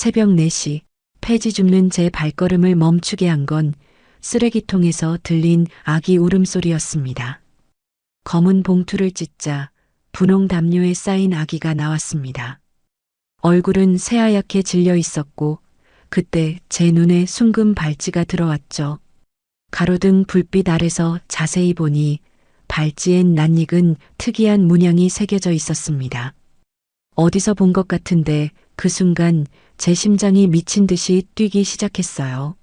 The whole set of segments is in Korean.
새벽 4시 폐지 줍는 제 발걸음을 멈추게 한 건 쓰레기통에서 들린 아기 울음소리였습니다. 검은 봉투를 찢자 분홍 담요에 쌓인 아기가 나왔습니다. 얼굴은 새하얗게 질려 있었고 그때 제 눈에 순금 발찌가 들어왔죠. 가로등 불빛 아래서 자세히 보니 발찌엔 낯익은 특이한 문양이 새겨져 있었습니다. 어디서 본 것 같은데 그 순간 제 심장이 미친 듯이 뛰기 시작했어요.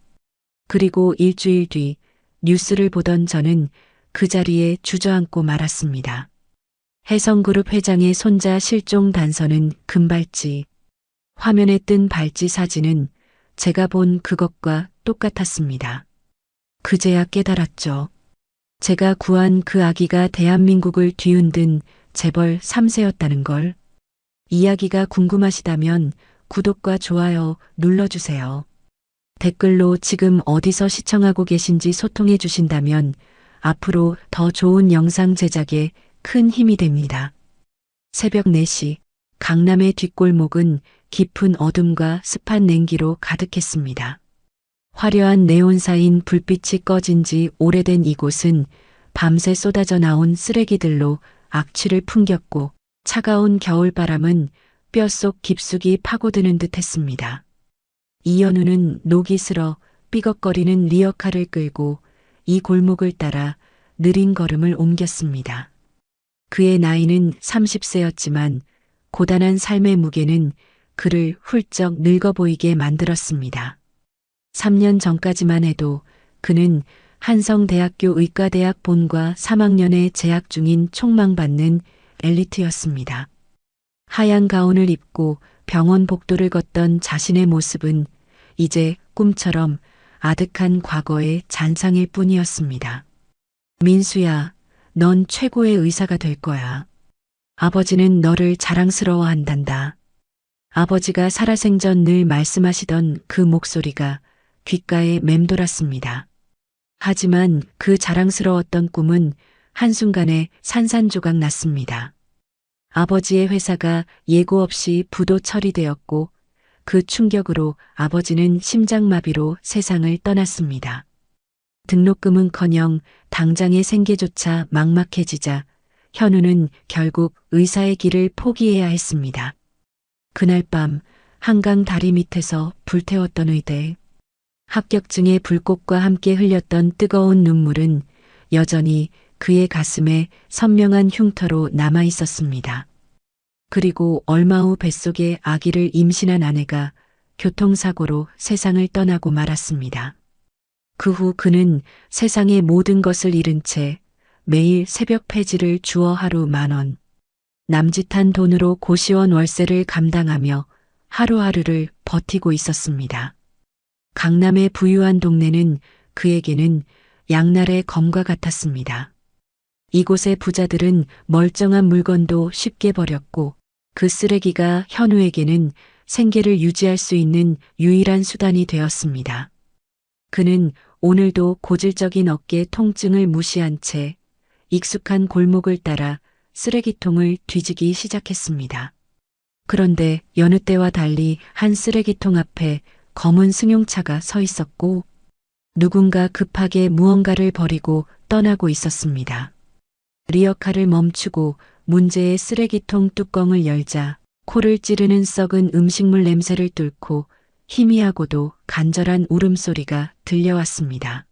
그리고 일주일 뒤 뉴스를 보던 저는 그 자리에 주저앉고 말았습니다. 혜성그룹 회장의 손자 실종 단서는 금발찌. 화면에 뜬 발찌 사진은 제가 본 그것과 똑같았습니다. 그제야 깨달았죠. 제가 구한 그 아기가 대한민국을 뒤흔든 재벌 3세였다는 걸. 이야기가 궁금하시다면 구독과 좋아요 눌러주세요. 댓글로 지금 어디서 시청하고 계신지 소통해 주신다면 앞으로 더 좋은 영상 제작에 큰 힘이 됩니다. 새벽 4시 강남의 뒷골목은 깊은 어둠과 습한 냉기로 가득했습니다. 화려한 네온사인 불빛이 꺼진 지 오래된 이곳은 밤새 쏟아져 나온 쓰레기들로 악취를 풍겼고 차가운 겨울바람은 뼛속 깊숙이 파고드는 듯 했습니다. 이현우는 녹이 슬어 삐걱거리는 리어카를 끌고 이 골목을 따라 느린 걸음을 옮겼습니다. 그의 나이는 30세였지만 고단한 삶의 무게는 그를 훌쩍 늙어 보이게 만들었습니다. 3년 전까지만 해도 그는 한성대학교 의과대학 본과 3학년에 재학 중인 촉망받는 엘리트였습니다. 하얀 가운을 입고 병원 복도를 걷던 자신의 모습은 이제 꿈처럼 아득한 과거의 잔상일 뿐이었습니다. 민수야, 넌 최고의 의사가 될 거야. 아버지는 너를 자랑스러워한단다. 아버지가 살아생전 늘 말씀하시던 그 목소리가 귓가에 맴돌았습니다. 하지만 그 자랑스러웠던 꿈은 한순간에 산산조각 났습니다. 아버지의 회사가 예고 없이 부도 처리되었고 그 충격으로 아버지는 심장마비로 세상을 떠났습니다. 등록금은커녕 당장의 생계조차 막막해지자 현우는 결국 의사의 길을 포기해야 했습니다. 그날 밤 한강 다리 밑에서 불태웠던 의대. 합격증의 불꽃과 함께 흘렸던 뜨거운 눈물은 여전히 그의 가슴에 선명한 흉터로 남아 있었습니다. 그리고 얼마 후 뱃속에 아기를 임신한 아내가 교통사고로 세상을 떠나고 말았습니다. 그 후 그는 세상의 모든 것을 잃은 채 매일 새벽 폐지를 주어 하루 10,000원, 남짓한 돈으로 고시원 월세를 감당하며 하루하루를 버티고 있었습니다. 강남의 부유한 동네는 그에게는 양날의 검과 같았습니다. 이곳의 부자들은 멀쩡한 물건도 쉽게 버렸고 그 쓰레기가 현우에게는 생계를 유지할 수 있는 유일한 수단이 되었습니다. 그는 오늘도 고질적인 어깨 통증을 무시한 채 익숙한 골목을 따라 쓰레기통을 뒤지기 시작했습니다. 그런데 여느 때와 달리 한 쓰레기통 앞에 검은 승용차가 서 있었고 누군가 급하게 무언가를 버리고 떠나고 있었습니다. 리어카를 멈추고 문제의 쓰레기통 뚜껑을 열자 코를 찌르는 썩은 음식물 냄새를 뚫고 희미하고도 간절한 울음소리가 들려왔습니다.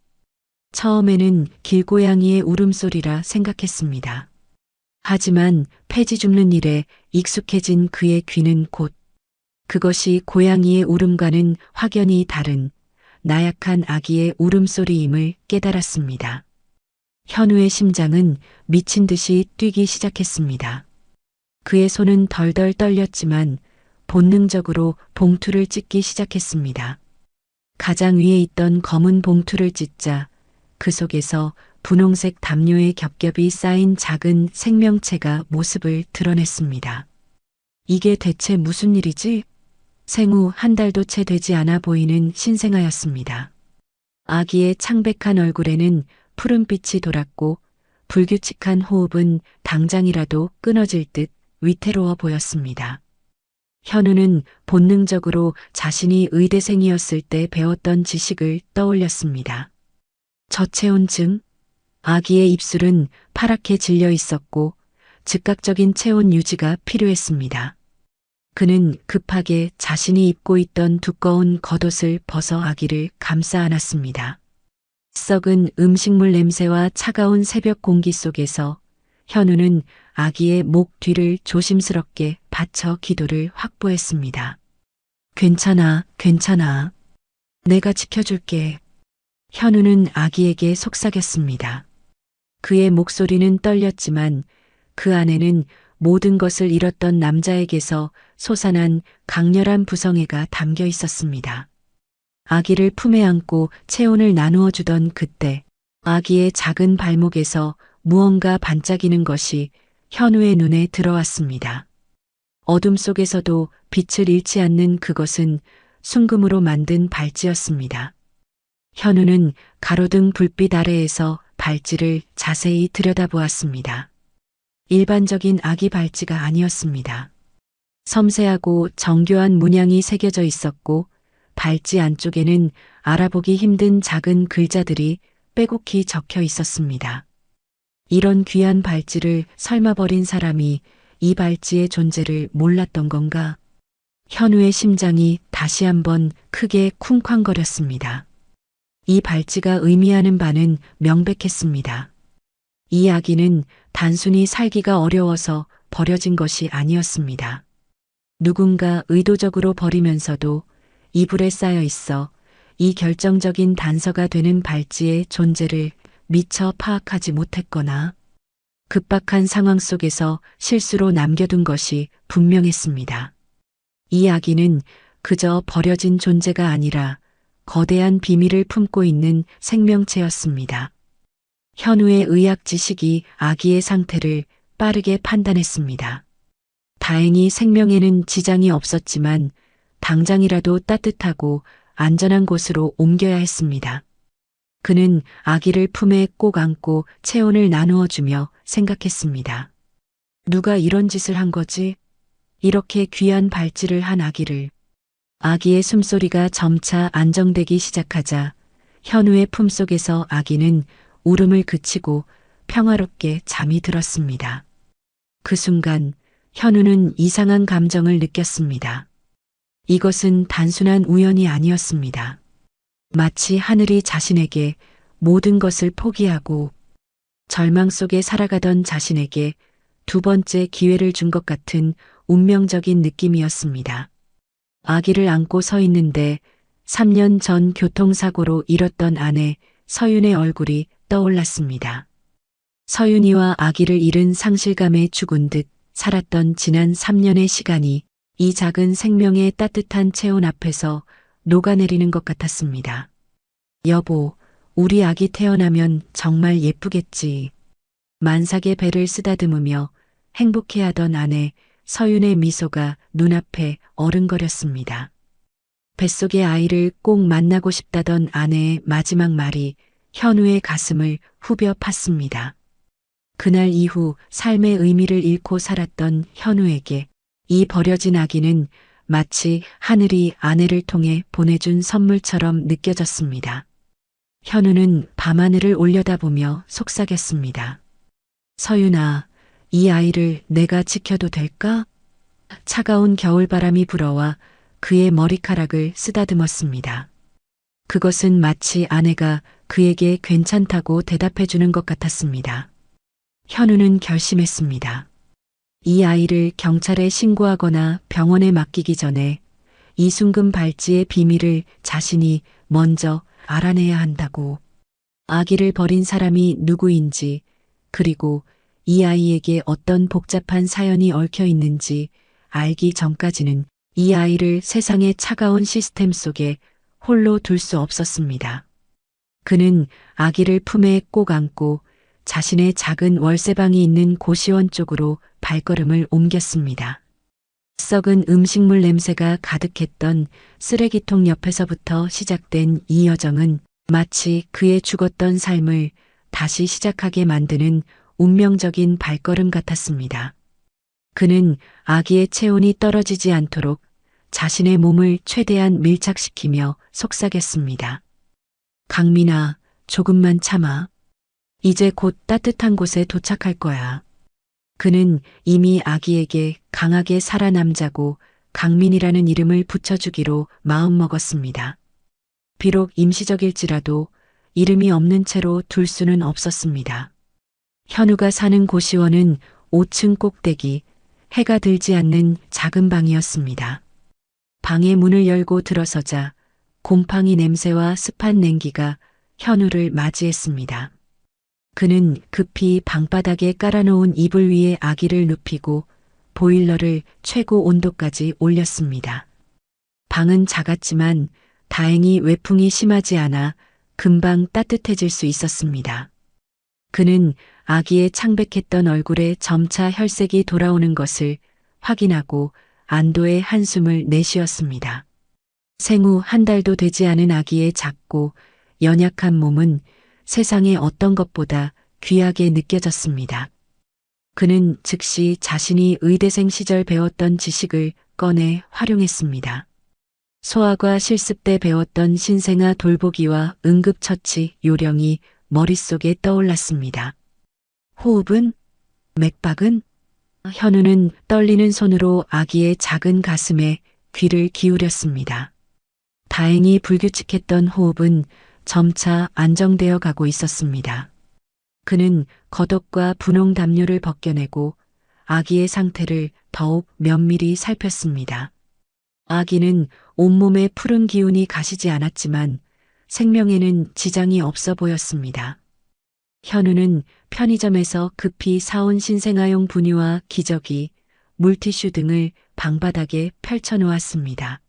처음에는 길고양이의 울음소리라 생각했습니다. 하지만 폐지 줍는 일에 익숙해진 그의 귀는 곧 그것이 고양이의 울음과는 확연히 다른 나약한 아기의 울음소리임을 깨달았습니다. 현우의 심장은 미친 듯이 뛰기 시작했습니다. 그의 손은 덜덜 떨렸지만 본능적으로 봉투를 찢기 시작했습니다. 가장 위에 있던 검은 봉투를 찢자 그 속에서 분홍색 담요에 겹겹이 쌓인 작은 생명체가 모습을 드러냈습니다. 이게 대체 무슨 일이지? 생후 1달도 채 되지 않아 보이는 신생아였습니다. 아기의 창백한 얼굴에는 푸른빛이 돌았고 불규칙한 호흡은 당장이라도 끊어질 듯 위태로워 보였습니다. 현우는 본능적으로 자신이 의대생이었을 때 배웠던 지식을 떠올렸습니다. 저체온증. 아기의 입술은 파랗게 질려 있었고 즉각적인 체온 유지가 필요했습니다. 그는 급하게 자신이 입고 있던 두꺼운 겉옷을 벗어 아기를 감싸 안았습니다. 썩은 음식물 냄새와 차가운 새벽 공기 속에서 현우는 아기의 목 뒤를 조심스럽게 받쳐 기도를 확보했습니다. 괜찮아, 괜찮아. 내가 지켜줄게. 현우는 아기에게 속삭였습니다. 그의 목소리는 떨렸지만 그 안에는 모든 것을 잃었던 남자에게서 솟아난 강렬한 부성애가 담겨 있었습니다. 아기를 품에 안고 체온을 나누어 주던 그때 아기의 작은 발목에서 무언가 반짝이는 것이 현우의 눈에 들어왔습니다. 어둠 속에서도 빛을 잃지 않는 그것은 순금으로 만든 발찌였습니다. 현우는 가로등 불빛 아래에서 발찌를 자세히 들여다보았습니다. 일반적인 아기 발찌가 아니었습니다. 섬세하고 정교한 문양이 새겨져 있었고 발찌 안쪽에는 알아보기 힘든 작은 글자들이 빼곡히 적혀 있었습니다. 이런 귀한 발찌를 설마 버린 사람이 이 발찌의 존재를 몰랐던 건가? 현우의 심장이 다시 한번 크게 쿵쾅거렸습니다. 이 발찌가 의미하는 바는 명백했습니다. 이 아기는 단순히 살기가 어려워서 버려진 것이 아니었습니다. 누군가 의도적으로 버리면서도 이불에 쌓여 있어 이 결정적인 단서가 되는 발찌의 존재를 미처 파악하지 못했거나 급박한 상황 속에서 실수로 남겨둔 것이 분명했습니다. 이 아기는 그저 버려진 존재가 아니라 거대한 비밀을 품고 있는 생명체였습니다. 현우의 의학 지식이 아기의 상태를 빠르게 판단했습니다. 다행히 생명에는 지장이 없었지만 당장이라도 따뜻하고 안전한 곳으로 옮겨야 했습니다. 그는 아기를 품에 꼭 안고 체온을 나누어 주며 생각했습니다. 누가 이런 짓을 한 거지? 이렇게 귀한 발찌를 한 아기를. 아기의 숨소리가 점차 안정되기 시작하자 현우의 품속에서 아기는 울음을 그치고 평화롭게 잠이 들었습니다. 그 순간 현우는 이상한 감정을 느꼈습니다. 이것은 단순한 우연이 아니었습니다. 마치 하늘이 자신에게 모든 것을 포기하고 절망 속에 살아가던 자신에게 두 번째 기회를 준 것 같은 운명적인 느낌이었습니다. 아기를 안고 서 있는데 3년 전 교통사고로 잃었던 아내 서윤의 얼굴이 떠올랐습니다. 서윤이와 아기를 잃은 상실감에 죽은 듯 살았던 지난 3년의 시간이 이 작은 생명의 따뜻한 체온 앞에서 녹아내리는 것 같았습니다. 여보, 우리 아기 태어나면 정말 예쁘겠지. 만삭의 배를 쓰다듬으며 행복해하던 아내 서윤의 미소가 눈앞에 어른거렸습니다. 뱃속의 아이를 꼭 만나고 싶다던 아내의 마지막 말이 현우의 가슴을 후벼 팠습니다. 그날 이후 삶의 의미를 잃고 살았던 현우에게 이 버려진 아기는 마치 하늘이 아내를 통해 보내준 선물처럼 느껴졌습니다. 현우는 밤하늘을 올려다보며 속삭였습니다. 서윤아, 이 아이를 내가 지켜도 될까? 차가운 겨울바람이 불어와 그의 머리카락을 쓰다듬었습니다. 그것은 마치 아내가 그에게 괜찮다고 대답해주는 것 같았습니다. 현우는 결심했습니다. 이 아이를 경찰에 신고하거나 병원에 맡기기 전에 이순금 발찌의 비밀을 자신이 먼저 알아내야 한다고. 아기를 버린 사람이 누구인지, 그리고 이 아이에게 어떤 복잡한 사연이 얽혀 있는지 알기 전까지는 이 아이를 세상의 차가운 시스템 속에 홀로 둘 수 없었습니다. 그는 아기를 품에 꼭 안고 자신의 작은 월세방이 있는 고시원 쪽으로 발걸음을 옮겼습니다. 썩은 음식물 냄새가 가득했던 쓰레기통 옆에서부터 시작된 이 여정은 마치 그의 죽었던 삶을 다시 시작하게 만드는 운명적인 발걸음 같았습니다. 그는 아기의 체온이 떨어지지 않도록 자신의 몸을 최대한 밀착시키며 속삭였습니다. 강민아, 조금만 참아. 이제 곧 따뜻한 곳에 도착할 거야. 그는 이미 아기에게 강하게 살아남자고 강민이라는 이름을 붙여주기로 마음먹었습니다. 비록 임시적일지라도 이름이 없는 채로 둘 수는 없었습니다. 현우가 사는 고시원은 5층 꼭대기, 해가 들지 않는 작은 방이었습니다. 방의 문을 열고 들어서자 곰팡이 냄새와 습한 냉기가 현우를 맞이했습니다. 그는 급히 방바닥에 깔아놓은 이불 위에 아기를 눕히고 보일러를 최고 온도까지 올렸습니다. 방은 작았지만 다행히 외풍이 심하지 않아 금방 따뜻해질 수 있었습니다. 그는 아기의 창백했던 얼굴에 점차 혈색이 돌아오는 것을 확인하고 안도의 한숨을 내쉬었습니다. 생후 한 달도 되지 않은 아기의 작고 연약한 몸은 세상의 어떤 것보다 귀하게 느껴졌습니다. 그는 즉시 자신이 의대생 시절 배웠던 지식을 꺼내 활용했습니다. 소아과 실습 때 배웠던 신생아 돌보기와 응급처치 요령이 머릿속에 떠올랐습니다. 호흡은? 맥박은? 현우는 떨리는 손으로 아기의 작은 가슴에 귀를 기울였습니다. 다행히 불규칙했던 호흡은 점차 안정되어 가고 있었습니다. 그는 겉옷과 분홍 담요를 벗겨내고 아기의 상태를 더욱 면밀히 살폈습니다. 아기는 온몸에 푸른 기운이 가시지 않았지만 생명에는 지장이 없어 보였습니다. 현우는 편의점에서 급히 사온 신생아용 분유와 기저귀, 물티슈 등을 방바닥에 펼쳐놓았습니다.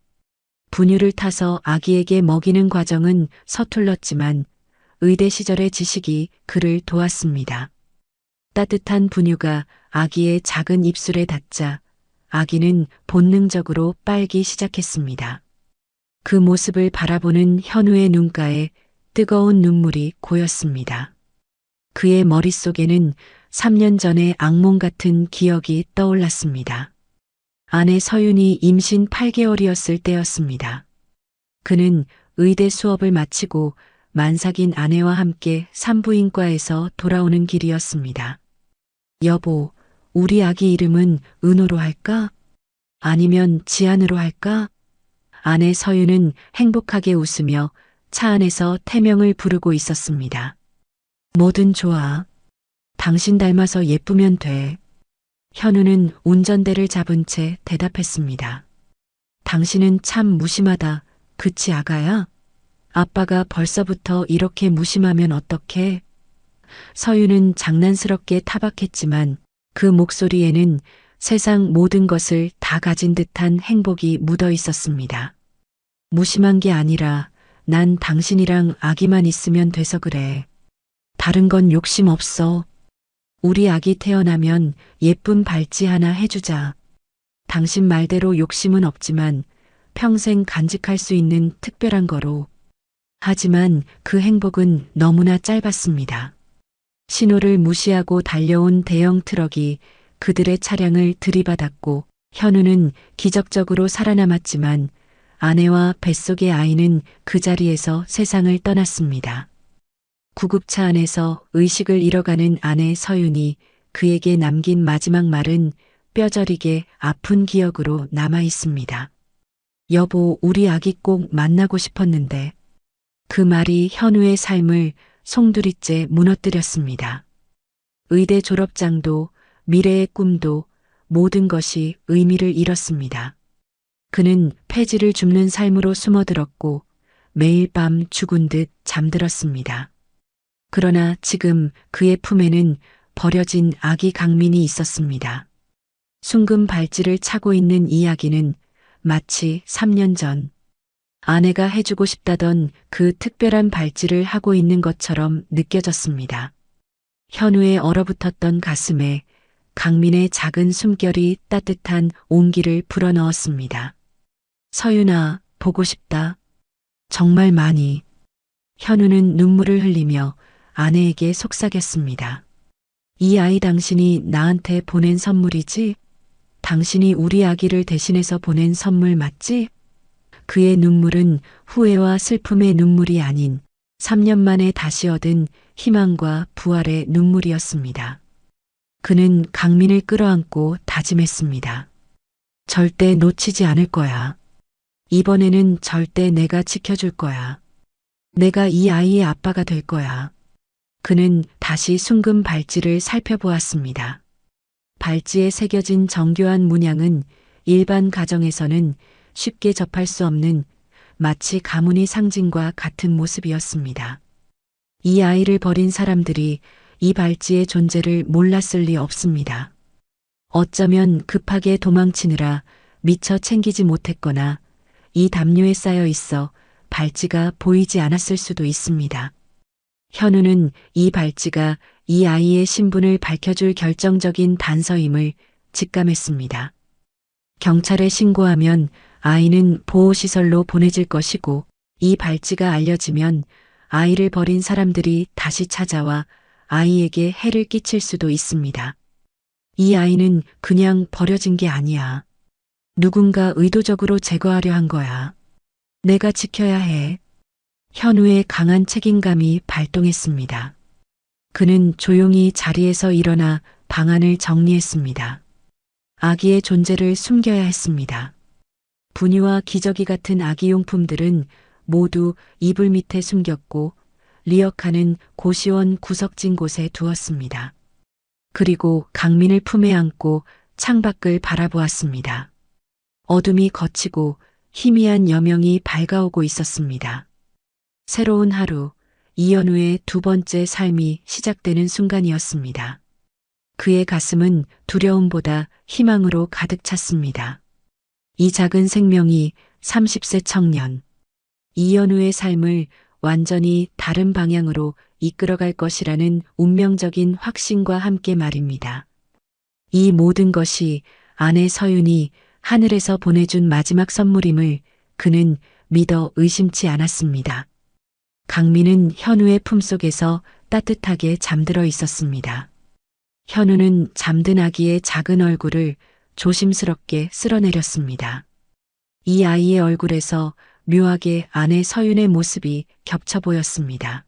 분유를 타서 아기에게 먹이는 과정은 서툴렀지만 의대 시절의 지식이 그를 도왔습니다. 따뜻한 분유가 아기의 작은 입술에 닿자 아기는 본능적으로 빨기 시작했습니다. 그 모습을 바라보는 현우의 눈가에 뜨거운 눈물이 고였습니다. 그의 머릿속에는 3년 전의 악몽 같은 기억이 떠올랐습니다. 아내 서윤이 임신 8개월이었을 때였습니다. 그는 의대 수업을 마치고 만삭인 아내와 함께 산부인과에서 돌아오는 길이었습니다. 여보, 우리 아기 이름은 은호로 할까? 아니면 지안으로 할까? 아내 서윤은 행복하게 웃으며 차 안에서 태명을 부르고 있었습니다. 뭐든 좋아. 당신 닮아서 예쁘면 돼. 현우는 운전대를 잡은 채 대답했습니다. 당신은 참 무심하다. 그치 아가야? 아빠가 벌써부터 이렇게 무심하면 어떡해? 서윤은 장난스럽게 타박했지만 그 목소리에는 세상 모든 것을 다 가진 듯한 행복이 묻어 있었습니다. 무심한 게 아니라 난 당신이랑 아기만 있으면 돼서 그래. 다른 건 욕심 없어. 우리 아기 태어나면 예쁜 발찌 하나 해주자. 당신 말대로 욕심은 없지만 평생 간직할 수 있는 특별한 거로. 하지만 그 행복은 너무나 짧았습니다. 신호를 무시하고 달려온 대형 트럭이 그들의 차량을 들이받았고 현우는 기적적으로 살아남았지만 아내와 뱃속의 아이는 그 자리에서 세상을 떠났습니다. 구급차 안에서 의식을 잃어가는 아내 서윤이 그에게 남긴 마지막 말은 뼈저리게 아픈 기억으로 남아 있습니다. 여보, 우리 아기 꼭 만나고 싶었는데. 그 말이 현우의 삶을 송두리째 무너뜨렸습니다. 의대 졸업장도 미래의 꿈도 모든 것이 의미를 잃었습니다. 그는 폐지를 줍는 삶으로 숨어들었고 매일 밤 죽은 듯 잠들었습니다. 그러나 지금 그의 품에는 버려진 아기 강민이 있었습니다. 숭금 발찌를 차고 있는 이 아기는 마치 3년 전 아내가 해주고 싶다던 그 특별한 발찌를 하고 있는 것처럼 느껴졌습니다. 현우의 얼어붙었던 가슴에 강민의 작은 숨결이 따뜻한 온기를 불어넣었습니다. 서윤아, 보고 싶다. 정말 많이. 현우는 눈물을 흘리며 아내에게 속삭였습니다. 이 아이 당신이 나한테 보낸 선물이지? 당신이 우리 아기를 대신해서 보낸 선물 맞지? 그의 눈물은 후회와 슬픔의 눈물이 아닌 3년 만에 다시 얻은 희망과 부활의 눈물이었습니다. 그는 강민을 끌어안고 다짐했습니다. 절대 놓치지 않을 거야. 이번에는 절대 내가 지켜줄 거야. 내가 이 아이의 아빠가 될 거야. 그는 다시 순금 발찌를 살펴보았습니다. 발찌에 새겨진 정교한 문양은 일반 가정에서는 쉽게 접할 수 없는 마치 가문의 상징과 같은 모습이었습니다. 이 아이를 버린 사람들이 이 발찌의 존재를 몰랐을 리 없습니다. 어쩌면 급하게 도망치느라 미처 챙기지 못했거나 이 담요에 쌓여 있어 발찌가 보이지 않았을 수도 있습니다. 현우는 이 발찌가 이 아이의 신분을 밝혀줄 결정적인 단서임을 직감했습니다. 경찰에 신고하면 아이는 보호시설로 보내질 것이고 이 발찌가 알려지면 아이를 버린 사람들이 다시 찾아와 아이에게 해를 끼칠 수도 있습니다. 이 아이는 그냥 버려진 게 아니야. 누군가 의도적으로 제거하려 한 거야. 내가 지켜야 해. 현우의 강한 책임감이 발동했습니다. 그는 조용히 자리에서 일어나 방안을 정리했습니다. 아기의 존재를 숨겨야 했습니다. 분유와 기저귀 같은 아기 용품들은 모두 이불 밑에 숨겼고 리어카는 고시원 구석진 곳에 두었습니다. 그리고 강민을 품에 안고 창밖을 바라보았습니다. 어둠이 걷히고 희미한 여명이 밝아오고 있었습니다. 새로운 하루, 이현우의 두 번째 삶이 시작되는 순간이었습니다. 그의 가슴은 두려움보다 희망으로 가득 찼습니다. 이 작은 생명이 30세 청년, 이현우의 삶을 완전히 다른 방향으로 이끌어갈 것이라는 운명적인 확신과 함께 말입니다. 이 모든 것이 아내 서윤이 하늘에서 보내준 마지막 선물임을 그는 믿어 의심치 않았습니다. 강민은 현우의 품속에서 따뜻하게 잠들어 있었습니다. 현우는 잠든 아기의 작은 얼굴을 조심스럽게 쓸어내렸습니다. 이 아이의 얼굴에서 묘하게 아내 서윤의 모습이 겹쳐 보였습니다.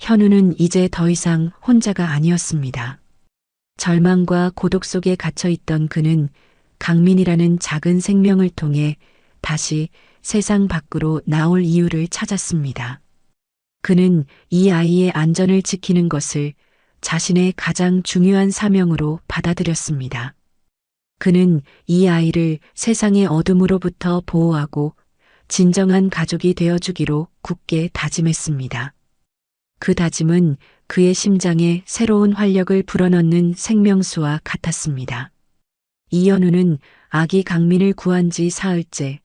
현우는 이제 더 이상 혼자가 아니었습니다. 절망과 고독 속에 갇혀 있던 그는 강민이라는 작은 생명을 통해 다시 세상 밖으로 나올 이유를 찾았습니다. 그는 이 아이의 안전을 지키는 것을 자신의 가장 중요한 사명으로 받아들였습니다. 그는 이 아이를 세상의 어둠으로부터 보호하고 진정한 가족이 되어주기로 굳게 다짐했습니다. 그 다짐은 그의 심장에 새로운 활력을 불어넣는 생명수와 같았습니다. 이현우는 아기 강민을 구한 지 사흘째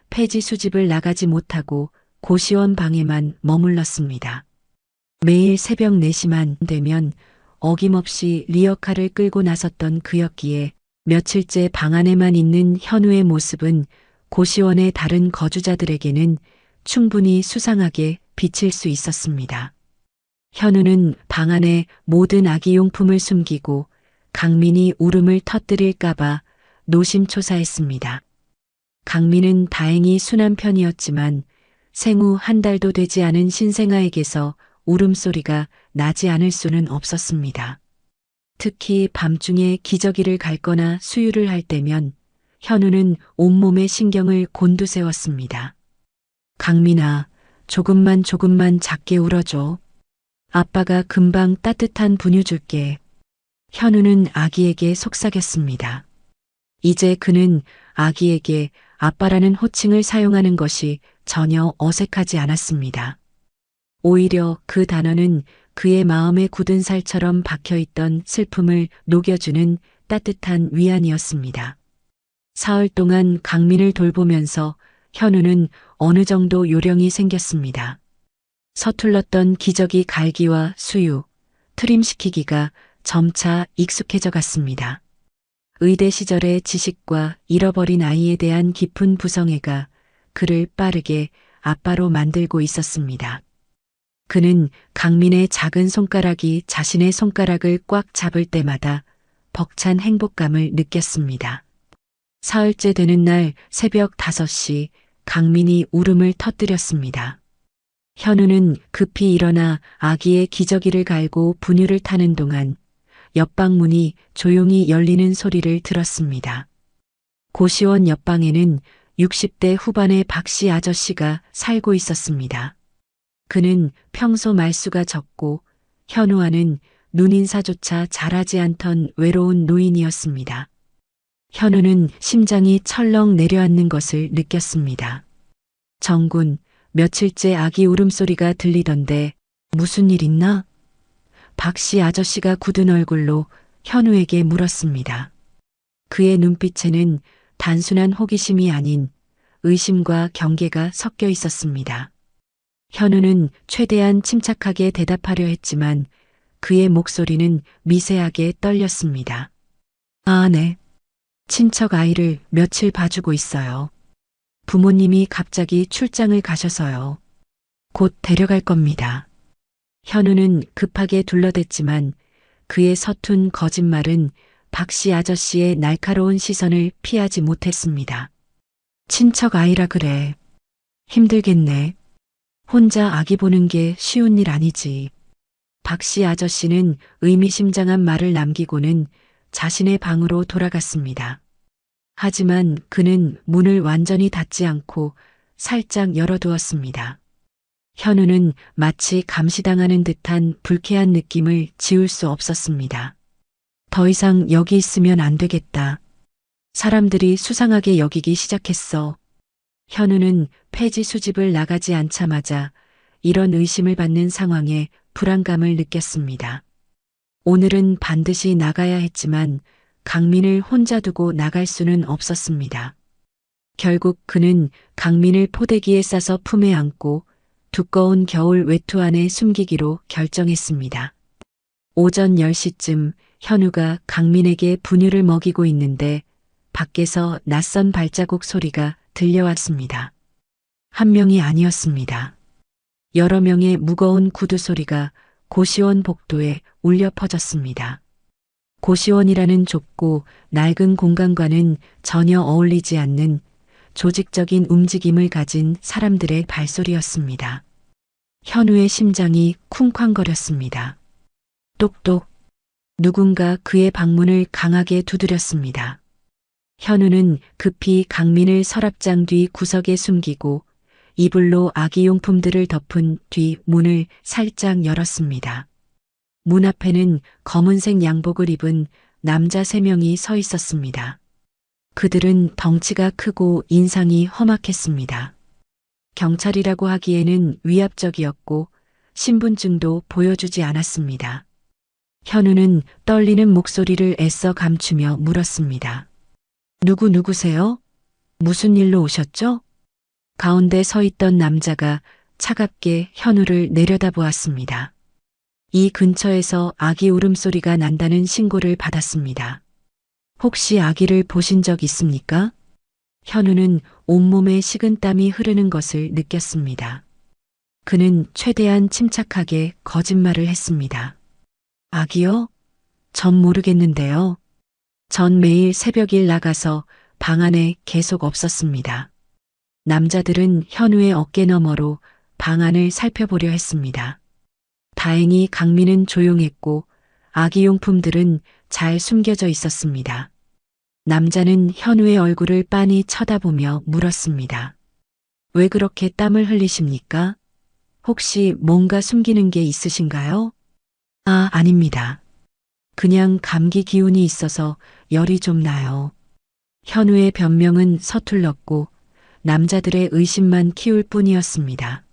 폐지 수집을 나가지 못하고 고시원 방에만 머물렀습니다. 매일 새벽 4시만 되면 어김없이 리어카를 끌고 나섰던 그였기에 며칠째 방 안에만 있는 현우의 모습은 고시원의 다른 거주자들에게는 충분히 수상하게 비칠 수 있었습니다. 현우는 방 안에 모든 아기용품을 숨기고 강민이 울음을 터뜨릴까봐 노심초사했습니다. 강민은 다행히 순한 편이었지만 생후 한 달도 되지 않은 신생아에게서 울음소리가 나지 않을 수는 없었습니다. 특히 밤중에 기저귀를 갈거나 수유를 할 때면 현우는 온몸에 신경을 곤두세웠습니다. 강민아, 조금만 작게 울어줘. 아빠가 금방 따뜻한 분유 줄게. 현우는 아기에게 속삭였습니다. 이제 그는 아기에게 아빠라는 호칭을 사용하는 것이 전혀 어색하지 않았습니다. 오히려 그 단어는 그의 마음에 굳은 살처럼 박혀있던 슬픔을 녹여주는 따뜻한 위안이었습니다. 사흘 동안 강민을 돌보면서 현우는 어느 정도 요령이 생겼습니다. 서툴렀던 기저귀 갈기와 수유, 트림시키기가 점차 익숙해져 갔습니다. 의대 시절의 지식과 잃어버린 아이에 대한 깊은 부성애가 그를 빠르게 아빠로 만들고 있었습니다. 그는 강민의 작은 손가락이 자신의 손가락을 꽉 잡을 때마다 벅찬 행복감을 느꼈습니다. 사흘째 되는 날 새벽 5시 강민이 울음을 터뜨렸습니다. 현우는 급히 일어나 아기의 기저귀를 갈고 분유를 타는 동안 옆방 문이 조용히 열리는 소리를 들었습니다. 고시원 옆방에는 60대 후반의 박씨 아저씨가 살고 있었습니다. 그는 평소 말수가 적고 현우와는 눈인사조차 잘하지 않던 외로운 노인이었습니다. 현우는 심장이 철렁 내려앉는 것을 느꼈습니다. 정군, 며칠째 아기 울음소리가 들리던데 무슨 일 있나? 박씨 아저씨가 굳은 얼굴로 현우에게 물었습니다. 그의 눈빛에는 단순한 호기심이 아닌 의심과 경계가 섞여 있었습니다. 현우는 최대한 침착하게 대답하려 했지만 그의 목소리는 미세하게 떨렸습니다. 아, 네. 친척 아이를 며칠 봐주고 있어요. 부모님이 갑자기 출장을 가셔서요. 곧 데려갈 겁니다. 현우는 급하게 둘러댔지만 그의 서툰 거짓말은 박씨 아저씨의 날카로운 시선을 피하지 못했습니다. 친척 아이라 그래. 힘들겠네. 혼자 아기 보는 게 쉬운 일 아니지. 박씨 아저씨는 의미심장한 말을 남기고는 자신의 방으로 돌아갔습니다. 하지만 그는 문을 완전히 닫지 않고 살짝 열어두었습니다. 현우는 마치 감시당하는 듯한 불쾌한 느낌을 지울 수 없었습니다. 더 이상 여기 있으면 안 되겠다. 사람들이 수상하게 여기기 시작했어. 현우는 폐지 수집을 나가지 않자마자 이런 의심을 받는 상황에 불안감을 느꼈습니다. 오늘은 반드시 나가야 했지만 강민을 혼자 두고 나갈 수는 없었습니다. 결국 그는 강민을 포대기에 싸서 품에 안고 두꺼운 겨울 외투 안에 숨기기로 결정했습니다. 오전 10시쯤 현우가 강민에게 분유를 먹이고 있는데 밖에서 낯선 발자국 소리가 들려왔습니다. 한 명이 아니었습니다. 여러 명의 무거운 구두 소리가 고시원 복도에 울려 퍼졌습니다. 고시원이라는 좁고 낡은 공간과는 전혀 어울리지 않는 조직적인 움직임을 가진 사람들의 발소리였습니다. 현우의 심장이 쿵쾅거렸습니다. 똑똑. 누군가 그의 방문을 강하게 두드렸습니다. 현우는 급히 강민을 서랍장 뒤 구석에 숨기고 이불로 아기용품들을 덮은 뒤 문을 살짝 열었습니다. 문 앞에는 검은색 양복을 입은 남자 3명이 서 있었습니다. 그들은 덩치가 크고 인상이 험악했습니다. 경찰이라고 하기에는 위압적이었고 신분증도 보여주지 않았습니다. 현우는 떨리는 목소리를 애써 감추며 물었습니다. 누구세요? 무슨 일로 오셨죠? 가운데 서 있던 남자가 차갑게 현우를 내려다보았습니다. 이 근처에서 아기 울음소리가 난다는 신고를 받았습니다. 혹시 아기를 보신 적 있습니까? 현우는 온몸에 식은땀이 흐르는 것을 느꼈습니다. 그는 최대한 침착하게 거짓말을 했습니다. 아기요? 전 모르겠는데요. 전 매일 새벽 일 나가서 방 안에 계속 없었습니다. 남자들은 현우의 어깨 너머로 방 안을 살펴보려 했습니다. 다행히 강민은 조용했고 아기용품들은 잘 숨겨져 있었습니다. 남자는 현우의 얼굴을 빤히 쳐다보며 물었습니다. 왜 그렇게 땀을 흘리십니까? 혹시 뭔가 숨기는 게 있으신가요? 아, 아닙니다. 그냥 감기 기운이 있어서 열이 좀 나요. 현우의 변명은 서툴렀고 남자들의 의심만 키울 뿐이었습니다.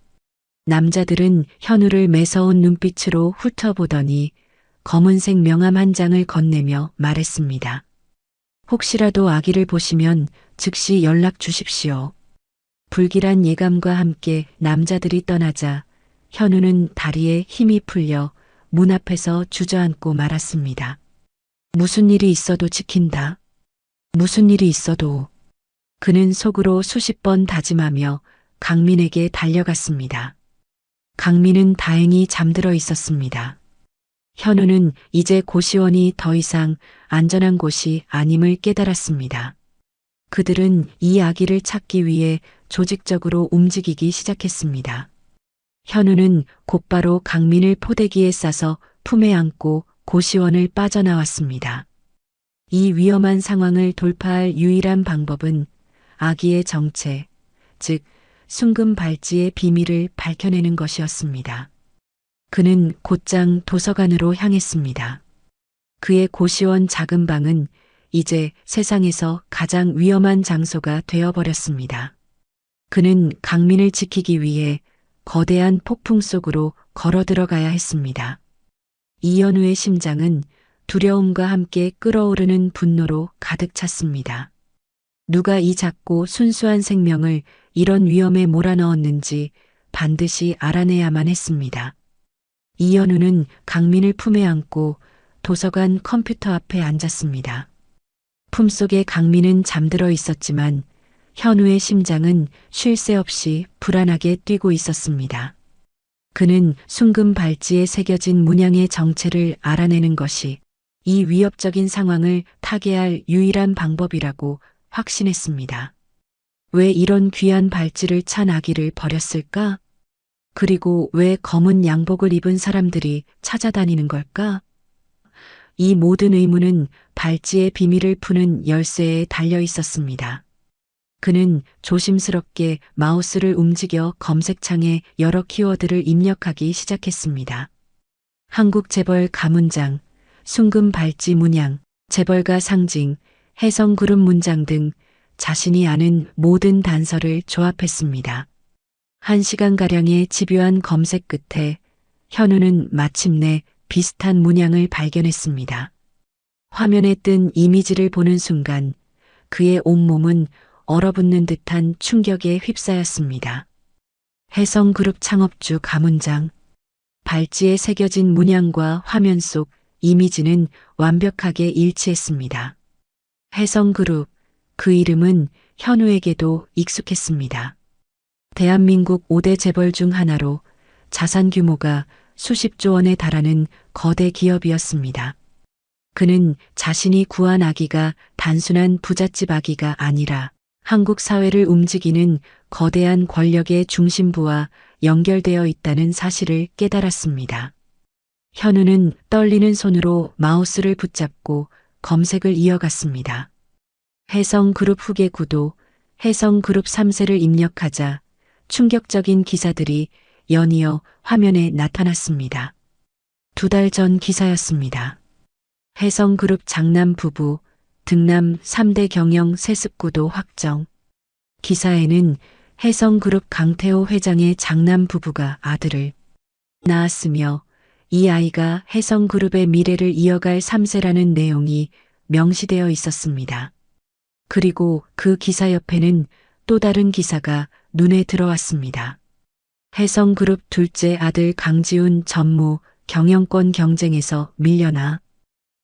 남자들은 현우를 매서운 눈빛으로 훑어보더니 검은색 명함 한 장을 건네며 말했습니다. 혹시라도 아기를 보시면 즉시 연락 주십시오. 불길한 예감과 함께 남자들이 떠나자 현우는 다리에 힘이 풀려 문 앞에서 주저앉고 말았습니다. 무슨 일이 있어도 지킨다. 무슨 일이 있어도. 그는 속으로 수십 번 다짐하며 강민에게 달려갔습니다. 강민은 다행히 잠들어 있었습니다. 현우는 이제 고시원이 더 이상 안전한 곳이 아님을 깨달았습니다. 그들은 이 아기를 찾기 위해 조직적으로 움직이기 시작했습니다. 현우는 곧바로 강민을 포대기에 싸서 품에 안고 고시원을 빠져나왔습니다. 이 위험한 상황을 돌파할 유일한 방법은 아기의 정체, 즉 순금 발찌의 비밀을 밝혀내는 것이었습니다. 그는 곧장 도서관으로 향했습니다. 그의 고시원 작은 방은 이제 세상에서 가장 위험한 장소가 되어버렸습니다. 그는 강민을 지키기 위해 거대한 폭풍 속으로 걸어 들어가야 했습니다. 이현우의 심장은 두려움과 함께 끓어오르는 분노로 가득 찼습니다. 누가 이 작고 순수한 생명을 이런 위험에 몰아넣었는지 반드시 알아내야만 했습니다. 이현우는 강민을 품에 안고 도서관 컴퓨터 앞에 앉았습니다. 품속에 강민은 잠들어 있었지만 현우의 심장은 쉴 새 없이 불안하게 뛰고 있었습니다. 그는 순금 발찌에 새겨진 문양의 정체를 알아내는 것이 이 위협적인 상황을 타개할 유일한 방법이라고 확신했습니다. 왜 이런 귀한 발찌를 찬 아기를 버렸을까? 그리고 왜 검은 양복을 입은 사람들이 찾아다니는 걸까? 이 모든 의문은 발찌의 비밀을 푸는 열쇠에 달려 있었습니다. 그는 조심스럽게 마우스를 움직여 검색창에 여러 키워드를 입력하기 시작했습니다. 한국 재벌 가문장, 순금 발찌 문양, 재벌가 상징, 해성그룹 문장 등 자신이 아는 모든 단서를 조합했습니다. 1시간가량의 집요한 검색 끝에 현우는 마침내 비슷한 문양을 발견했습니다. 화면에 뜬 이미지를 보는 순간 그의 온몸은 얼어붙는 듯한 충격에 휩싸였습니다. 해성그룹 창업주 가문장, 발찌에 새겨진 문양과 화면 속 이미지는 완벽하게 일치했습니다. 해성그룹, 그 이름은 현우에게도 익숙했습니다. 대한민국 5대 재벌 중 하나로 자산 규모가 수십조 원에 달하는 거대 기업이었습니다. 그는 자신이 구한 아기가 단순한 부잣집 아기가 아니라 한국 사회를 움직이는 거대한 권력의 중심부와 연결되어 있다는 사실을 깨달았습니다. 현우는 떨리는 손으로 마우스를 붙잡고 검색을 이어갔습니다. 해성그룹 후계 구도, 해성그룹 3세를 입력하자 충격적인 기사들이 연이어 화면에 나타났습니다. 2달 전 기사였습니다. 해성그룹 장남 부부, 등남 3대 경영 세습 구도 확정. 기사에는 해성그룹 강태호 회장의 장남 부부가 아들을 낳았으며 이 아이가 해성그룹의 미래를 이어갈 3세라는 내용이 명시되어 있었습니다. 그리고 그 기사 옆에는 또 다른 기사가 눈에 들어왔습니다. 해성그룹 둘째 아들 강지훈 전무 경영권 경쟁에서 밀려나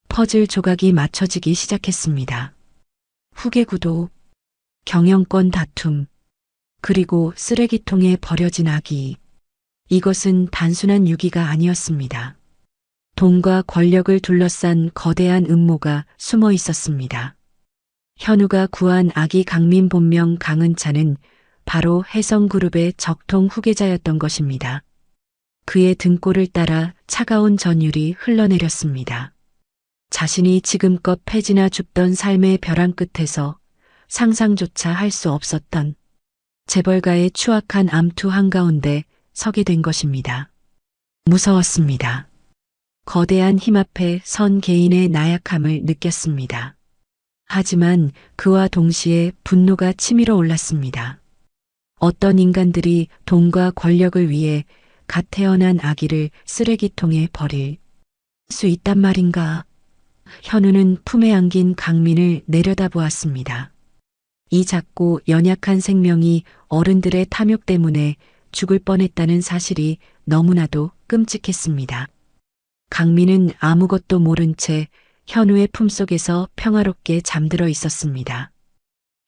퍼즐 조각이 맞춰지기 시작했습니다. 후계 구도, 경영권 다툼, 그리고 쓰레기통에 버려진 아기. 이것은 단순한 유기가 아니었습니다. 돈과 권력을 둘러싼 거대한 음모가 숨어 있었습니다. 현우가 구한 아기 강민 본명 강은찬은 바로 해성그룹의 적통 후계자였던 것입니다. 그의 등골을 따라 차가운 전율이 흘러내렸습니다. 자신이 지금껏 패지나 줍던 삶의 벼랑 끝에서 상상조차 할 수 없었던 재벌가의 추악한 암투 한가운데 서게 된 것입니다. 무서웠습니다. 거대한 힘 앞에 선 개인의 나약함을 느꼈습니다. 하지만 그와 동시에 분노가 치밀어 올랐습니다. 어떤 인간들이 돈과 권력을 위해 갓 태어난 아기를 쓰레기통에 버릴 수 있단 말인가? 현우는 품에 안긴 강민을 내려다보았습니다. 이 작고 연약한 생명이 어른들의 탐욕 때문에 죽을 뻔했다는 사실이 너무나도 끔찍했습니다. 강민은 아무것도 모른 채 현우의 품속에서 평화롭게 잠들어 있었습니다.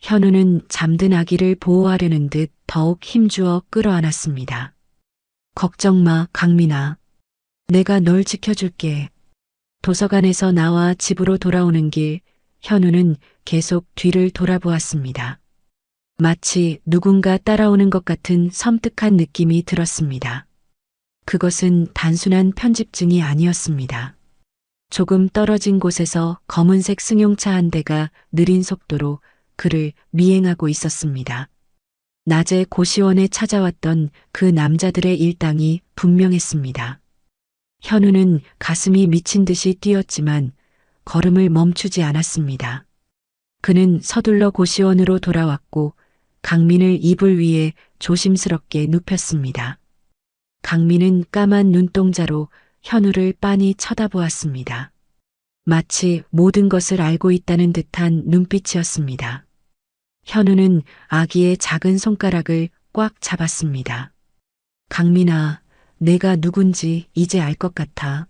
현우는 잠든 아기를 보호하려는 듯 더욱 힘주어 끌어안았습니다. 걱정 마, 강민아. 내가 널 지켜줄게. 도서관에서 나와 집으로 돌아오는 길, 현우는 계속 뒤를 돌아보았습니다. 마치 누군가 따라오는 것 같은 섬뜩한 느낌이 들었습니다. 그것은 단순한 편집증이 아니었습니다. 조금 떨어진 곳에서 검은색 승용차 한 대가 느린 속도로 그를 미행하고 있었습니다. 낮에 고시원에 찾아왔던 그 남자들의 일당이 분명했습니다. 현우는 가슴이 미친 듯이 뛰었지만 걸음을 멈추지 않았습니다. 그는 서둘러 고시원으로 돌아왔고 강민을 이불 위에 조심스럽게 눕혔습니다. 강민은 까만 눈동자로 현우를 빤히 쳐다보았습니다. 마치 모든 것을 알고 있다는 듯한 눈빛이었습니다. 현우는 아기의 작은 손가락을 꽉 잡았습니다. 강민아, 내가 누군지 이제 알 것 같아.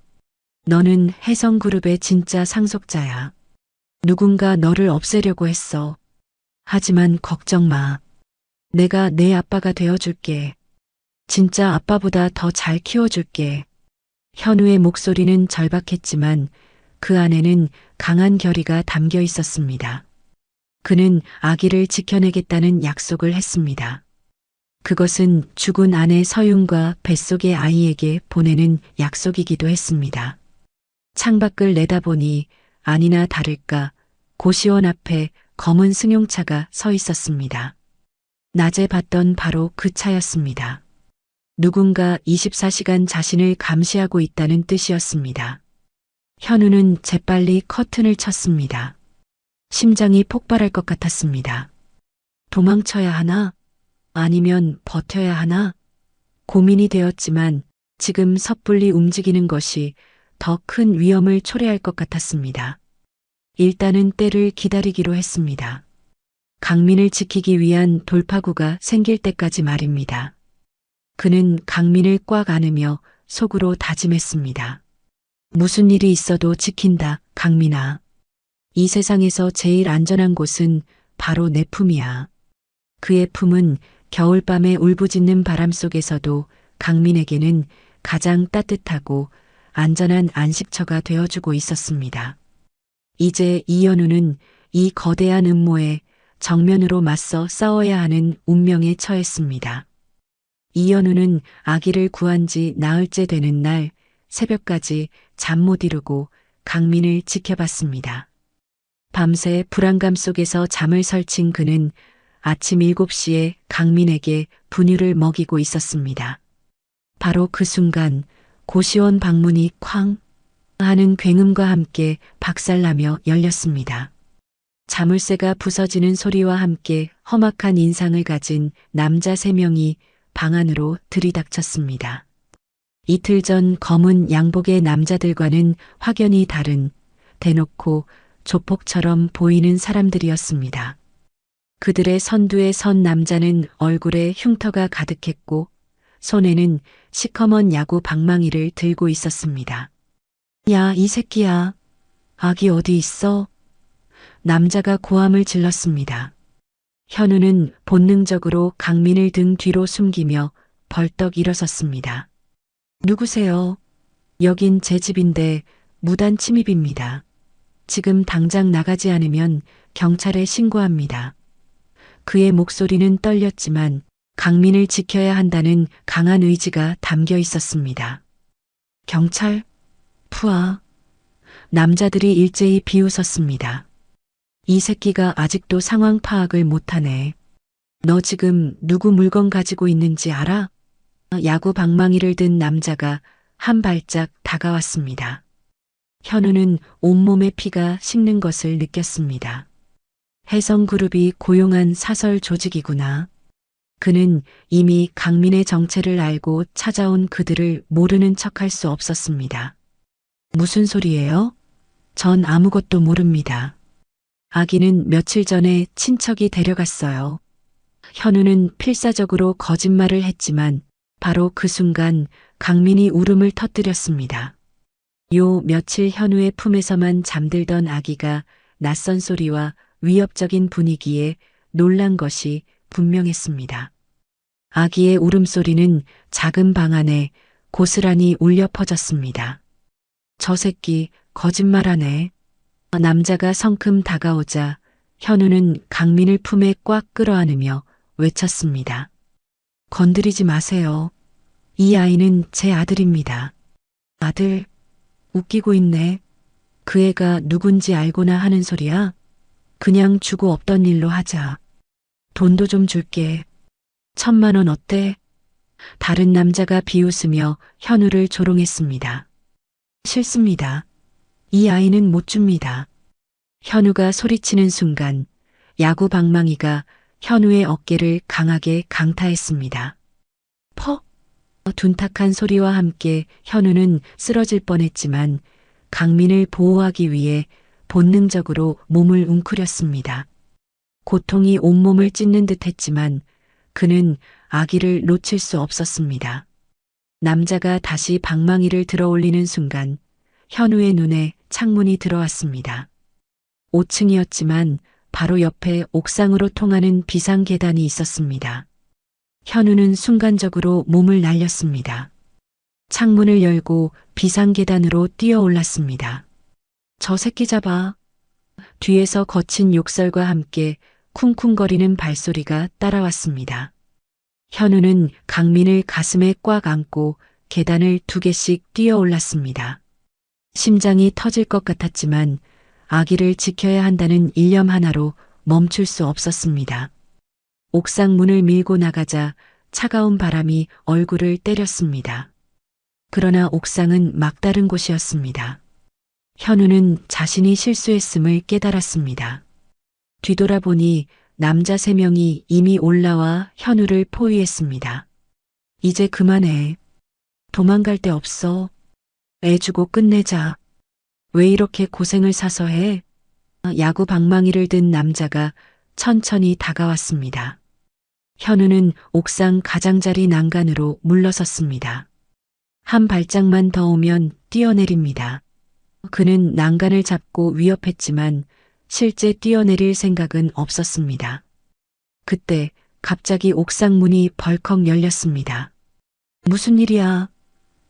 너는 혜성그룹의 진짜 상속자야. 누군가 너를 없애려고 했어. 하지만 걱정 마. 내가 내 아빠가 되어줄게. 진짜 아빠보다 더 잘 키워줄게. 현우의 목소리는 절박했지만 그 안에는 강한 결의가 담겨 있었습니다. 그는 아기를 지켜내겠다는 약속을 했습니다. 그것은 죽은 아내 서윤과 뱃속의 아이에게 보내는 약속이기도 했습니다. 창밖을 내다보니 아니나 다를까 고시원 앞에 검은 승용차가 서 있었습니다. 낮에 봤던 바로 그 차였습니다. 누군가 24시간 자신을 감시하고 있다는 뜻이었습니다. 현우는 재빨리 커튼을 쳤습니다. 심장이 폭발할 것 같았습니다. 도망쳐야 하나? 아니면 버텨야 하나? 고민이 되었지만 지금 섣불리 움직이는 것이 더 큰 위험을 초래할 것 같았습니다. 일단은 때를 기다리기로 했습니다. 강민을 지키기 위한 돌파구가 생길 때까지 말입니다. 그는 강민을 꽉 안으며 속으로 다짐했습니다. 무슨 일이 있어도 지킨다, 강민아. 이 세상에서 제일 안전한 곳은 바로 내 품이야. 그의 품은 겨울밤에 울부짖는 바람 속에서도 강민에게는 가장 따뜻하고 안전한 안식처가 되어주고 있었습니다. 이제 이현우는 이 거대한 음모에 정면으로 맞서 싸워야 하는 운명에 처했습니다. 이현우는 아기를 구한 지 나흘째 되는 날 새벽까지 잠 못 이루고 강민을 지켜봤습니다. 밤새 불안감 속에서 잠을 설친 그는 아침 7시에 강민에게 분유를 먹이고 있었습니다. 바로 그 순간 고시원 방문이 쾅 하는 굉음과 함께 박살나며 열렸습니다. 자물쇠가 부서지는 소리와 함께 험악한 인상을 가진 남자 3명이 방 안으로 들이닥쳤습니다. 이틀 전 검은 양복의 남자들과는 확연히 다른 대놓고 조폭처럼 보이는 사람들이었습니다. 그들의 선두에 선 남자는 얼굴에 흉터가 가득했고 손에는 시커먼 야구 방망이를 들고 있었습니다. 야, 이 새끼야. 아기 어디 있어? 남자가 고함을 질렀습니다. 현우는 본능적으로 강민을 등 뒤로 숨기며 벌떡 일어섰습니다. 누구세요? 여긴 제 집인데 무단 침입입니다. 지금 당장 나가지 않으면 경찰에 신고합니다. 그의 목소리는 떨렸지만 강민을 지켜야 한다는 강한 의지가 담겨 있었습니다. 경찰? 푸아. 남자들이 일제히 비웃었습니다. 이 새끼가 아직도 상황 파악을 못하네. 너 지금 누구 물건 가지고 있는지 알아? 야구 방망이를 든 남자가 한 발짝 다가왔습니다. 현우는 온몸에 피가 식는 것을 느꼈습니다. 혜성그룹이 고용한 사설 조직이구나. 그는 이미 강민의 정체를 알고 찾아온 그들을 모르는 척할 수 없었습니다. 무슨 소리예요? 전 아무것도 모릅니다. 아기는 며칠 전에 친척이 데려갔어요. 현우는 필사적으로 거짓말을 했지만 바로 그 순간 강민이 울음을 터뜨렸습니다. 요 며칠 현우의 품에서만 잠들던 아기가 낯선 소리와 위협적인 분위기에 놀란 것이 분명했습니다. 아기의 울음소리는 작은 방 안에 고스란히 울려 퍼졌습니다. 저 새끼 거짓말하네. 남자가 성큼 다가오자 현우는 강민을 품에 꽉 끌어안으며 외쳤습니다. 건드리지 마세요. 이 아이는 제 아들입니다. 아들, 웃기고 있네. 그 애가 누군지 알고나 하는 소리야? 그냥 주고 없던 일로 하자. 돈도 좀 줄게. 1,000만 원 어때? 다른 남자가 비웃으며 현우를 조롱했습니다. 싫습니다. 이 아이는 못 줍니다. 현우가 소리치는 순간 야구 방망이가 현우의 어깨를 강하게 강타했습니다. 퍽! 둔탁한 소리와 함께 현우는 쓰러질 뻔했지만 강민을 보호하기 위해 본능적으로 몸을 웅크렸습니다. 고통이 온몸을 찢는 듯 했지만 그는 아기를 놓칠 수 없었습니다. 남자가 다시 방망이를 들어 올리는 순간 현우의 눈에 창문이 들어왔습니다. 5층이었지만 바로 옆에 옥상으로 통하는 비상 계단이 있었습니다. 현우는 순간적으로 몸을 날렸습니다. 창문을 열고 비상 계단으로 뛰어 올랐습니다. 저 새끼 잡아. 뒤에서 거친 욕설과 함께 쿵쿵거리는 발소리가 따라왔습니다. 현우는 강민을 가슴에 꽉 안고 계단을 2개씩 뛰어 올랐습니다. 심장이 터질 것 같았지만 아기를 지켜야 한다는 일념 하나로 멈출 수 없었습니다. 옥상 문을 밀고 나가자 차가운 바람이 얼굴을 때렸습니다. 그러나 옥상은 막다른 곳이었습니다. 현우는 자신이 실수했음을 깨달았습니다. 뒤돌아보니 남자 3명이 이미 올라와 현우를 포위했습니다. 이제 그만해. 도망갈 데 없어. 애 주고 끝내자. 왜 이렇게 고생을 사서 해? 야구 방망이를 든 남자가 천천히 다가왔습니다. 현우는 옥상 가장자리 난간으로 물러섰습니다. 한 발짝만 더 오면 뛰어내립니다. 그는 난간을 잡고 위협했지만 실제 뛰어내릴 생각은 없었습니다. 그때 갑자기 옥상 문이 벌컥 열렸습니다. 무슨 일이야?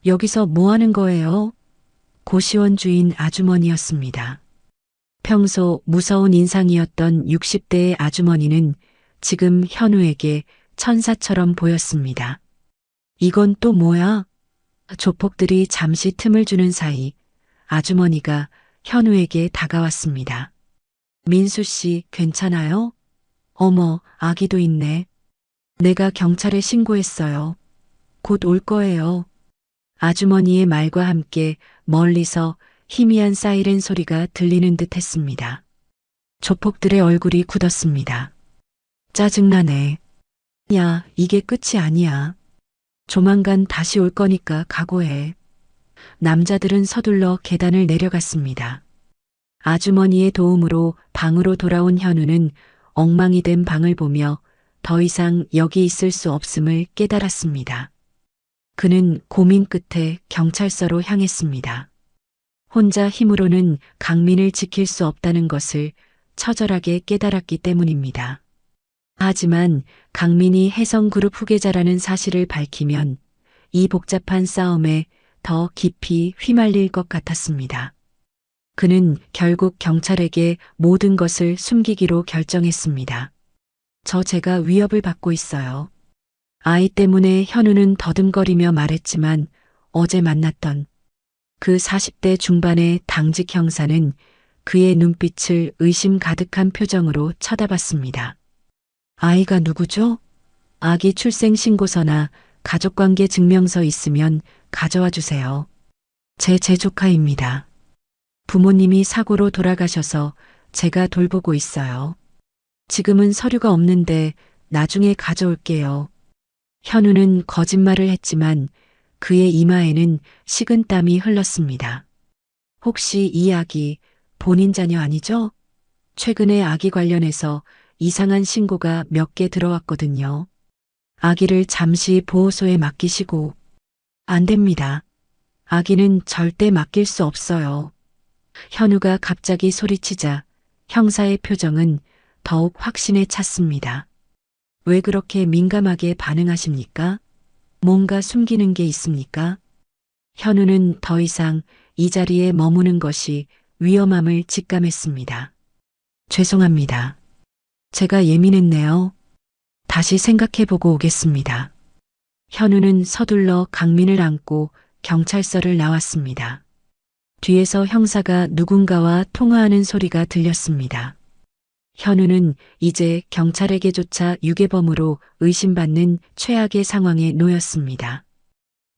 여기서 뭐 하는 거예요? 고시원 주인 아주머니였습니다. 평소 무서운 인상이었던 60대의 아주머니는 지금 현우에게 천사처럼 보였습니다. 이건 또 뭐야? 조폭들이 잠시 틈을 주는 사이 아주머니가 현우에게 다가왔습니다. 민수 씨, 괜찮아요? 어머, 아기도 있네. 내가 경찰에 신고했어요. 곧 올 거예요. 아주머니의 말과 함께 멀리서 희미한 사이렌 소리가 들리는 듯 했습니다. 조폭들의 얼굴이 굳었습니다. 짜증나네. 야, 이게 끝이 아니야. 조만간 다시 올 거니까 각오해. 남자들은 서둘러 계단을 내려갔습니다. 아주머니의 도움으로 방으로 돌아온 현우는 엉망이 된 방을 보며 더 이상 여기 있을 수 없음을 깨달았습니다. 그는 고민 끝에 경찰서로 향했습니다. 혼자 힘으로는 강민을 지킬 수 없다는 것을 처절하게 깨달았기 때문입니다. 하지만 강민이 혜성그룹 후계자라는 사실을 밝히면 이 복잡한 싸움에 더 깊이 휘말릴 것 같았습니다. 그는 결국 경찰에게 모든 것을 숨기기로 결정했습니다. 제가 위협을 받고 있어요. 아이 때문에 현우는 더듬거리며 말했지만 어제 만났던 그 40대 중반의 당직 형사는 그의 눈빛을 의심 가득한 표정으로 쳐다봤습니다. 아이가 누구죠? 아기 출생 신고서나 가족관계 증명서 있으면 가져와 주세요. 제 조카입니다. 부모님이 사고로 돌아가셔서 제가 돌보고 있어요. 지금은 서류가 없는데 나중에 가져올게요. 현우는 거짓말을 했지만 그의 이마에는 식은땀이 흘렀습니다. 혹시 이 아기 본인 자녀 아니죠? 최근에 아기 관련해서 이상한 신고가 몇 개 들어왔거든요. 아기를 잠시 보호소에 맡기시고. 안 됩니다. 아기는 절대 맡길 수 없어요. 현우가 갑자기 소리치자 형사의 표정은 더욱 확신에 찼습니다. 왜 그렇게 민감하게 반응하십니까? 뭔가 숨기는 게 있습니까? 현우는 더 이상 이 자리에 머무는 것이 위험함을 직감했습니다. 죄송합니다. 제가 예민했네요. 다시 생각해보고 오겠습니다. 현우는 서둘러 강민을 안고 경찰서를 나왔습니다. 뒤에서 형사가 누군가와 통화하는 소리가 들렸습니다. 현우는 이제 경찰에게조차 유괴범으로 의심받는 최악의 상황에 놓였습니다.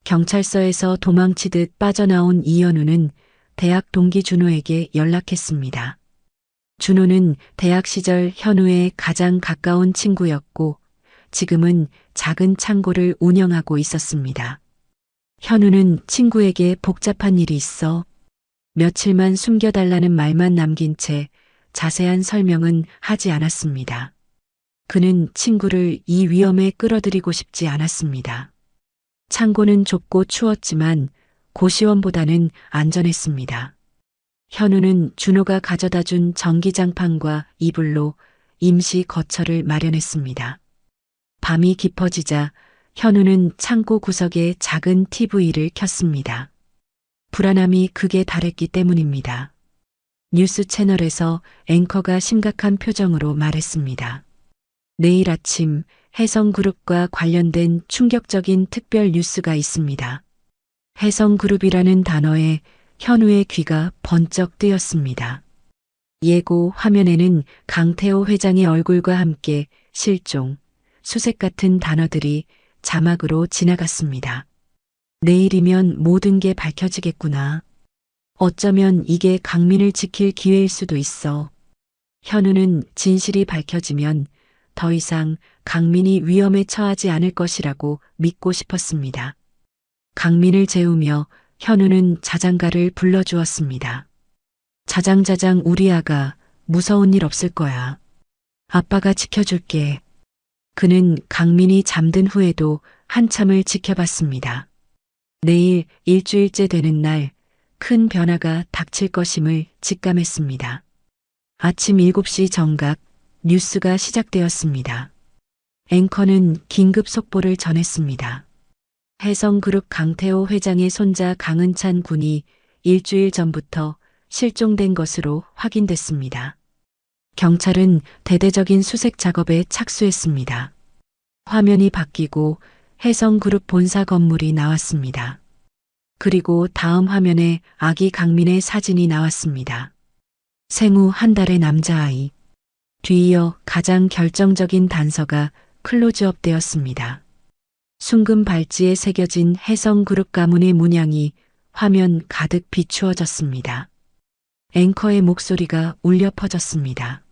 경찰서에서 도망치듯 빠져나온 이현우는 대학 동기 준호에게 연락했습니다. 준호는 대학 시절 현우의 가장 가까운 친구였고 지금은 작은 창고를 운영하고 있었습니다. 현우는 친구에게 복잡한 일이 있어 며칠만 숨겨달라는 말만 남긴 채 자세한 설명은 하지 않았습니다. 그는 친구를 이 위험에 끌어들이고 싶지 않았습니다. 창고는 좁고 추웠지만 고시원보다는 안전했습니다. 현우는 준호가 가져다 준 전기장판과 이불로 임시 거처를 마련했습니다. 밤이 깊어지자 현우는 창고 구석에 작은 TV를 켰습니다. 불안함이 극에 달했기 때문입니다. 뉴스 채널에서 앵커가 심각한 표정으로 말했습니다. 내일 아침 혜성그룹과 관련된 충격적인 특별 뉴스가 있습니다. 혜성그룹이라는 단어에 현우의 귀가 번쩍 뜨였습니다. 예고 화면에는 강태호 회장의 얼굴과 함께 실종, 수색 같은 단어들이 자막으로 지나갔습니다. 내일이면 모든 게 밝혀지겠구나. 어쩌면 이게 강민을 지킬 기회일 수도 있어. 현우는 진실이 밝혀지면 더 이상 강민이 위험에 처하지 않을 것이라고 믿고 싶었습니다. 강민을 재우며 현우는 자장가를 불러주었습니다. 자장자장 우리 아가 무서운 일 없을 거야. 아빠가 지켜줄게. 그는 강민이 잠든 후에도 한참을 지켜봤습니다. 내일 일주일째 되는 날 큰 변화가 닥칠 것임을 직감했습니다. 아침 7시 정각 뉴스가 시작되었습니다. 앵커는 긴급 속보를 전했습니다. 혜성그룹 강태호 회장의 손자 강은찬 군이 일주일 전부터 실종된 것으로 확인됐습니다. 경찰은 대대적인 수색 작업에 착수했습니다. 화면이 바뀌고 혜성그룹 본사 건물이 나왔습니다. 그리고 다음 화면에 아기 강민의 사진이 나왔습니다. 생후 한 달의 남자아이. 뒤이어 가장 결정적인 단서가 클로즈업 되었습니다. 순금 발찌에 새겨진 혜성그룹 가문의 문양이 화면 가득 비추어졌습니다. 앵커의 목소리가 울려 퍼졌습니다.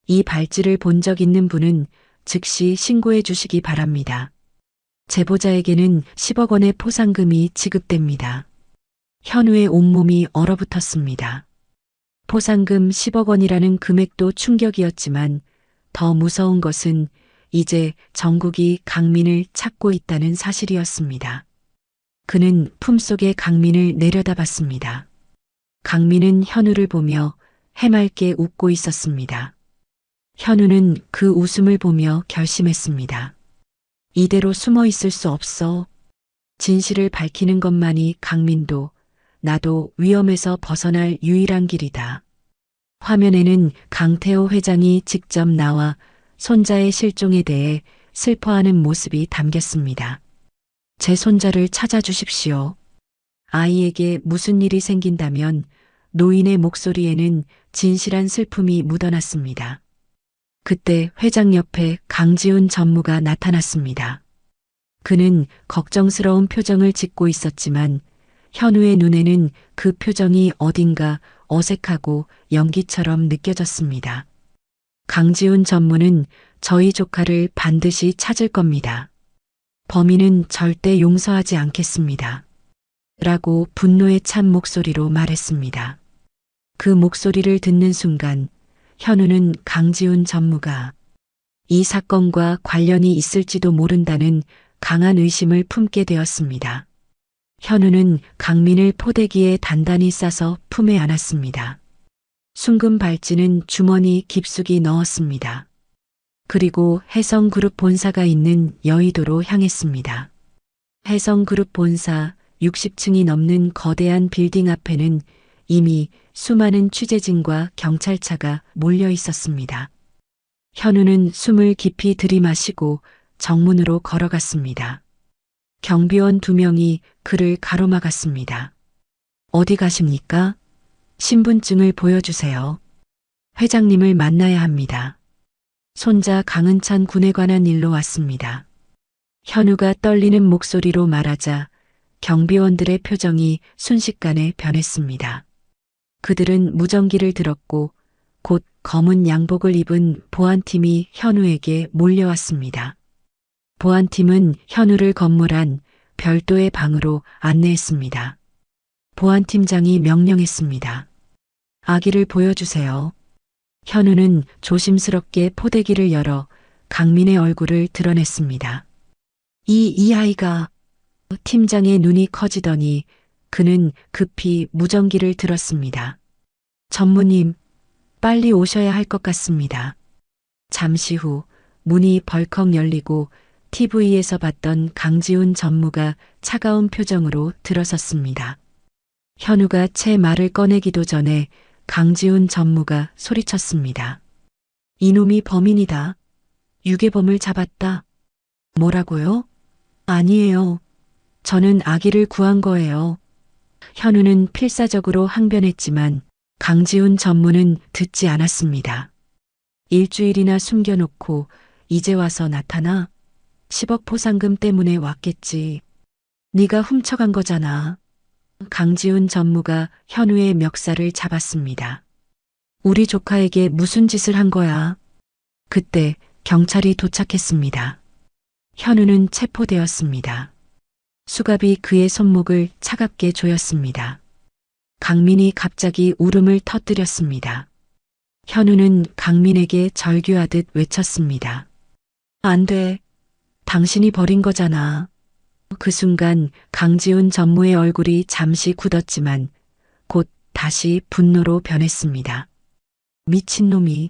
이 발찌를 본 적 있는 분은 즉시 신고해 주시기 바랍니다. 제보자에게는 10억 원의 포상금이 지급됩니다. 현우의 온몸이 얼어붙었습니다. 포상금 10억 원이라는 금액도 충격이었지만 더 무서운 것은 이제 전국이 강민을 찾고 있다는 사실이었습니다. 그는 품속에 강민을 내려다봤습니다. 강민은 현우를 보며 해맑게 웃고 있었습니다. 현우는 그 웃음을 보며 결심했습니다. 이대로 숨어 있을 수 없어. 진실을 밝히는 것만이 강민도 나도 위험에서 벗어날 유일한 길이다. 화면에는 강태호 회장이 직접 나와 손자의 실종에 대해 슬퍼하는 모습이 담겼습니다. 제 손자를 찾아주십시오. 아이에게 무슨 일이 생긴다면 노인의 목소리에는 진실한 슬픔이 묻어났습니다. 그때 회장 옆에 강지훈 전무가 나타났습니다. 그는 걱정스러운 표정을 짓고 있었지만 현우의 눈에는 그 표정이 어딘가 어색하고 연기처럼 느껴졌습니다. 강지훈 전무는 저희 조카를 반드시 찾을 겁니다. 범인은 절대 용서하지 않겠습니다. 라고 분노에 찬 목소리로 말했습니다. 그 목소리를 듣는 순간 현우는 강지훈 전무가 이 사건과 관련이 있을지도 모른다는 강한 의심을 품게 되었습니다. 현우는 강민을 포대기에 단단히 싸서 품에 안았습니다. 순금 발찌는 주머니 깊숙이 넣었습니다. 그리고 혜성그룹 본사가 있는 여의도로 향했습니다. 혜성그룹 본사 60층이 넘는 거대한 빌딩 앞에는 이미 수많은 취재진과 경찰차가 몰려 있었습니다. 현우는 숨을 깊이 들이마시고 정문으로 걸어갔습니다. 경비원 2명이 그를 가로막았습니다. 어디 가십니까? 신분증을 보여주세요. 회장님을 만나야 합니다. 손자 강은찬 군에 관한 일로 왔습니다. 현우가 떨리는 목소리로 말하자 경비원들의 표정이 순식간에 변했습니다. 그들은 무전기를 들었고 곧 검은 양복을 입은 보안팀이 현우에게 몰려왔습니다. 보안팀은 현우를 건물 안 별도의 방으로 안내했습니다. 보안팀장이 명령했습니다. 아기를 보여주세요. 현우는 조심스럽게 포대기를 열어 강민의 얼굴을 드러냈습니다. 이 아이가... 팀장의 눈이 커지더니 그는 급히 무전기를 들었습니다. 전무님, 빨리 오셔야 할 것 같습니다. 잠시 후 문이 벌컥 열리고 TV에서 봤던 강지훈 전무가 차가운 표정으로 들어섰습니다. 현우가 채 말을 꺼내기도 전에 강지훈 전무가 소리쳤습니다. 이놈이 범인이다. 유괴범을 잡았다. 뭐라고요? 아니에요. 저는 아기를 구한 거예요. 현우는 필사적으로 항변했지만 강지훈 전무는 듣지 않았습니다. 일주일이나 숨겨놓고 이제 와서 나타나? 10억 포상금 때문에 왔겠지. 네가 훔쳐간 거잖아. 강지훈 전무가 현우의 멱살을 잡았습니다. 우리 조카에게 무슨 짓을 한 거야? 그때 경찰이 도착했습니다. 현우는 체포되었습니다. 수갑이 그의 손목을 차갑게 조였습니다. 강민이 갑자기 울음을 터뜨렸습니다. 현우는 강민에게 절규하듯 외쳤습니다. 안 돼. 당신이 버린 거잖아. 그 순간 강지훈 전무의 얼굴이 잠시 굳었지만 곧 다시 분노로 변했습니다. 미친놈이.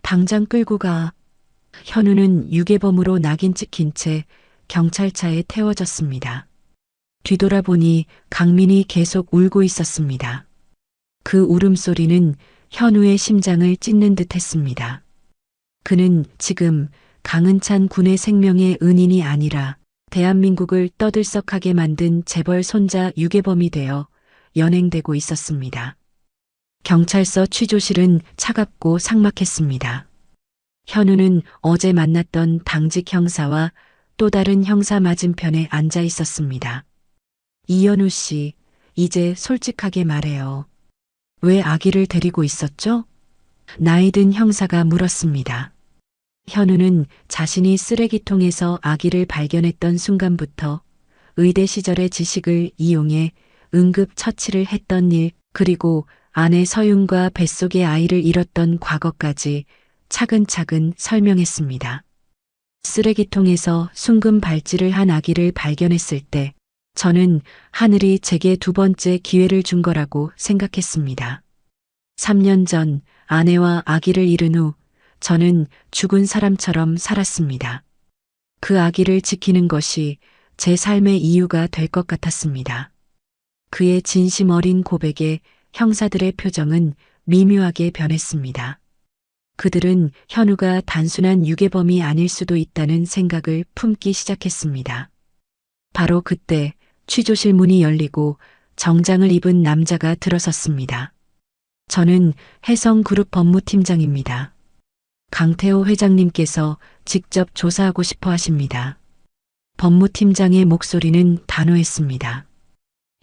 당장 끌고 가. 현우는 유괴범으로 낙인 찍힌 채 경찰차에 태워졌습니다. 뒤돌아보니 강민이 계속 울고 있었습니다. 그 울음소리는 현우의 심장을 찢는 듯 했습니다. 그는 지금 강은찬 군의 생명의 은인이 아니라 대한민국을 떠들썩하게 만든 재벌 손자 유괴범이 되어 연행되고 있었습니다. 경찰서 취조실은 차갑고 삭막했습니다. 현우는 어제 만났던 당직 형사와 또 다른 형사 맞은편에 앉아 있었습니다. 이현우 씨, 이제 솔직하게 말해요. 왜 아기를 데리고 있었죠? 나이 든 형사가 물었습니다. 현우는 자신이 쓰레기통에서 아기를 발견했던 순간부터 의대 시절의 지식을 이용해 응급 처치를 했던 일, 그리고 아내 서윤과 뱃속의 아이를 잃었던 과거까지 차근차근 설명했습니다. 쓰레기통에서 순금 발찌를 한 아기를 발견했을 때 저는 하늘이 제게 2번째 기회를 준 거라고 생각했습니다. 3년 전 아내와 아기를 잃은 후 저는 죽은 사람처럼 살았습니다. 그 아기를 지키는 것이 제 삶의 이유가 될 것 같았습니다. 그의 진심 어린 고백에 형사들의 표정은 미묘하게 변했습니다. 그들은 현우가 단순한 유괴범이 아닐 수도 있다는 생각을 품기 시작했습니다. 바로 그때 취조실 문이 열리고 정장을 입은 남자가 들어섰습니다. 저는 혜성그룹 법무팀장입니다. 강태호 회장님께서 직접 조사하고 싶어 하십니다. 법무팀장의 목소리는 단호했습니다.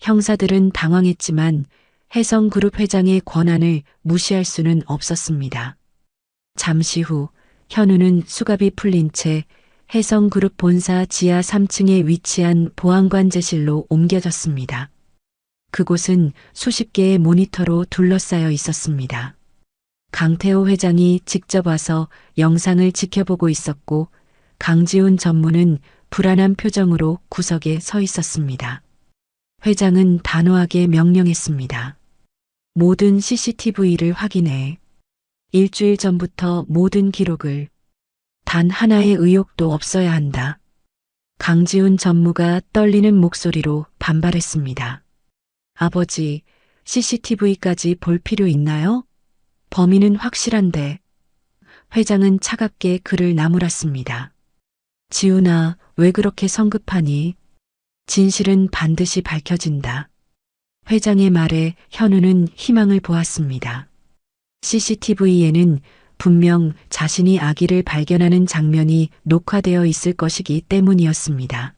형사들은 당황했지만 혜성그룹 회장의 권한을 무시할 수는 없었습니다. 잠시 후 현우는 수갑이 풀린 채 혜성그룹 본사 지하 3층에 위치한 보안관제실로 옮겨졌습니다. 그곳은 수십 개의 모니터로 둘러싸여 있었습니다. 강태호 회장이 직접 와서 영상을 지켜보고 있었고 강지훈 전무는 불안한 표정으로 구석에 서 있었습니다. 회장은 단호하게 명령했습니다. 모든 CCTV를 확인해. 일주일 전부터 모든 기록을. 단 하나의 의혹도 없어야 한다. 강지훈 전무가 떨리는 목소리로 반발했습니다. 아버지, CCTV까지 볼 필요 있나요? 범인은 확실한데. 회장은 차갑게 그를 나무랐습니다. 지훈아, 왜 그렇게 성급하니? 진실은 반드시 밝혀진다. 회장의 말에 현우는 희망을 보았습니다. CCTV에는 분명 자신이 아기를 발견하는 장면이 녹화되어 있을 것이기 때문이었습니다.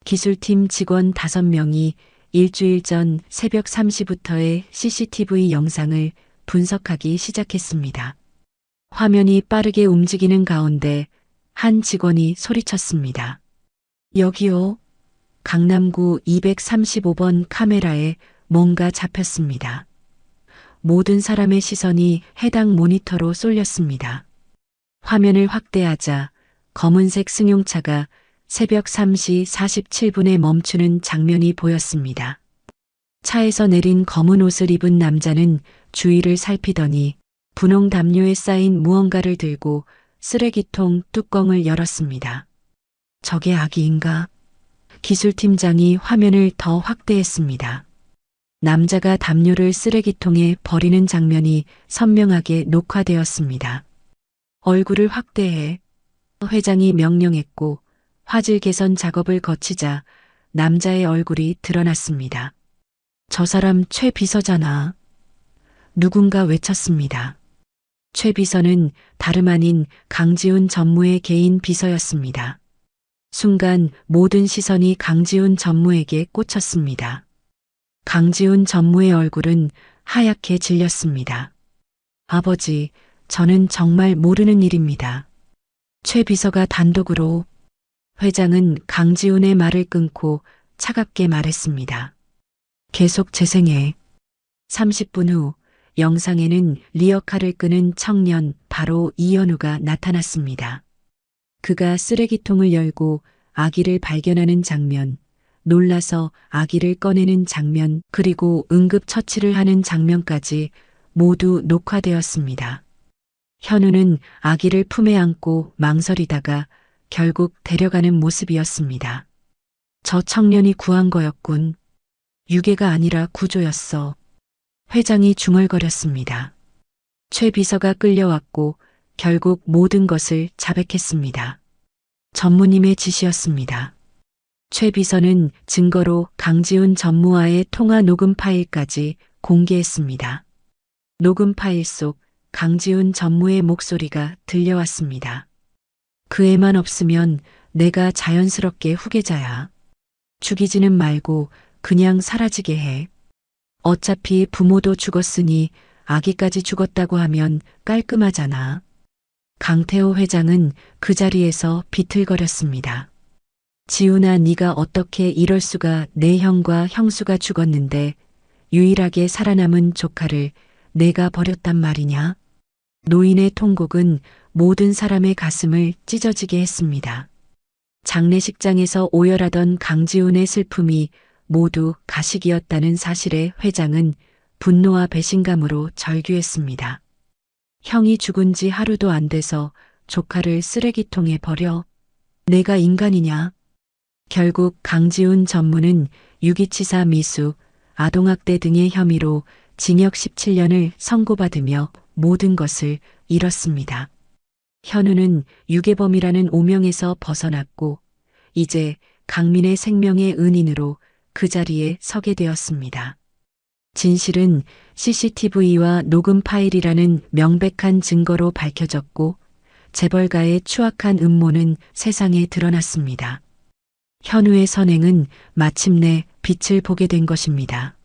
기술팀 직원 5명이 일주일 전 새벽 3시부터의 CCTV 영상을 분석하기 시작했습니다. 화면이 빠르게 움직이는 가운데 한 직원이 소리쳤습니다. 여기요. 강남구 235번 카메라에 뭔가 잡혔습니다. 모든 사람의 시선이 해당 모니터로 쏠렸습니다. 화면을 확대하자 검은색 승용차가 새벽 3시 47분에 멈추는 장면이 보였습니다. 차에서 내린 검은 옷을 입은 남자는 주위를 살피더니 분홍 담요에 쌓인 무언가를 들고 쓰레기통 뚜껑을 열었습니다. 저게 아기인가? 기술팀장이 화면을 더 확대했습니다. 남자가 담요를 쓰레기통에 버리는 장면이 선명하게 녹화되었습니다. 얼굴을 확대해. 회장이 명령했고 화질 개선 작업을 거치자 남자의 얼굴이 드러났습니다. 저 사람 최 비서잖아. 누군가 외쳤습니다. 최 비서는 다름 아닌 강지훈 전무의 개인 비서였습니다. 순간 모든 시선이 강지훈 전무에게 꽂혔습니다. 강지훈 전무의 얼굴은 하얗게 질렸습니다. 아버지, 저는 정말 모르는 일입니다. 최 비서가 단독으로. 회장은 강지훈의 말을 끊고 차갑게 말했습니다. 계속 재생해. 30분 후 영상에는 리어카를 끄는 청년 바로 이현우가 나타났습니다. 그가 쓰레기통을 열고 아기를 발견하는 장면, 놀라서 아기를 꺼내는 장면, 그리고 응급처치를 하는 장면까지 모두 녹화되었습니다. 현우는 아기를 품에 안고 망설이다가 결국 데려가는 모습이었습니다. 저 청년이 구한 거였군. 유괴가 아니라 구조였어. 회장이 중얼거렸습니다. 최 비서가 끌려왔고 결국 모든 것을 자백했습니다. 전무님의 지시였습니다. 최 비서는 증거로 강지훈 전무와의 통화 녹음 파일까지 공개했습니다. 녹음 파일 속 강지훈 전무의 목소리가 들려왔습니다. 그 애만 없으면 내가 자연스럽게 후계자야. 죽이지는 말고 그냥 사라지게 해. 어차피 부모도 죽었으니 아기까지 죽었다고 하면 깔끔하잖아. 강태호 회장은 그 자리에서 비틀거렸습니다. 지훈아, 네가 어떻게 이럴 수가. 내 형과 형수가 죽었는데 유일하게 살아남은 조카를 내가 버렸단 말이냐. 노인의 통곡은 모든 사람의 가슴을 찢어지게 했습니다. 장례식장에서 오열하던 강지훈의 슬픔이 모두 가식이었다는 사실에 회장은 분노와 배신감으로 절규했습니다. 형이 죽은 지 하루도 안 돼서 조카를 쓰레기통에 버려? 내가 인간이냐? 결국 강지훈 전무는 유기치사 미수, 아동학대 등의 혐의로 징역 17년을 선고받으며 모든 것을 잃었습니다. 현우는 유괴범이라는 오명에서 벗어났고 이제 강민의 생명의 은인으로 그 자리에 서게 되었습니다. 진실은 CCTV와 녹음 파일이라는 명백한 증거로 밝혀졌고 재벌가의 추악한 음모는 세상에 드러났습니다. 현우의 선행은 마침내 빛을 보게 된 것입니다.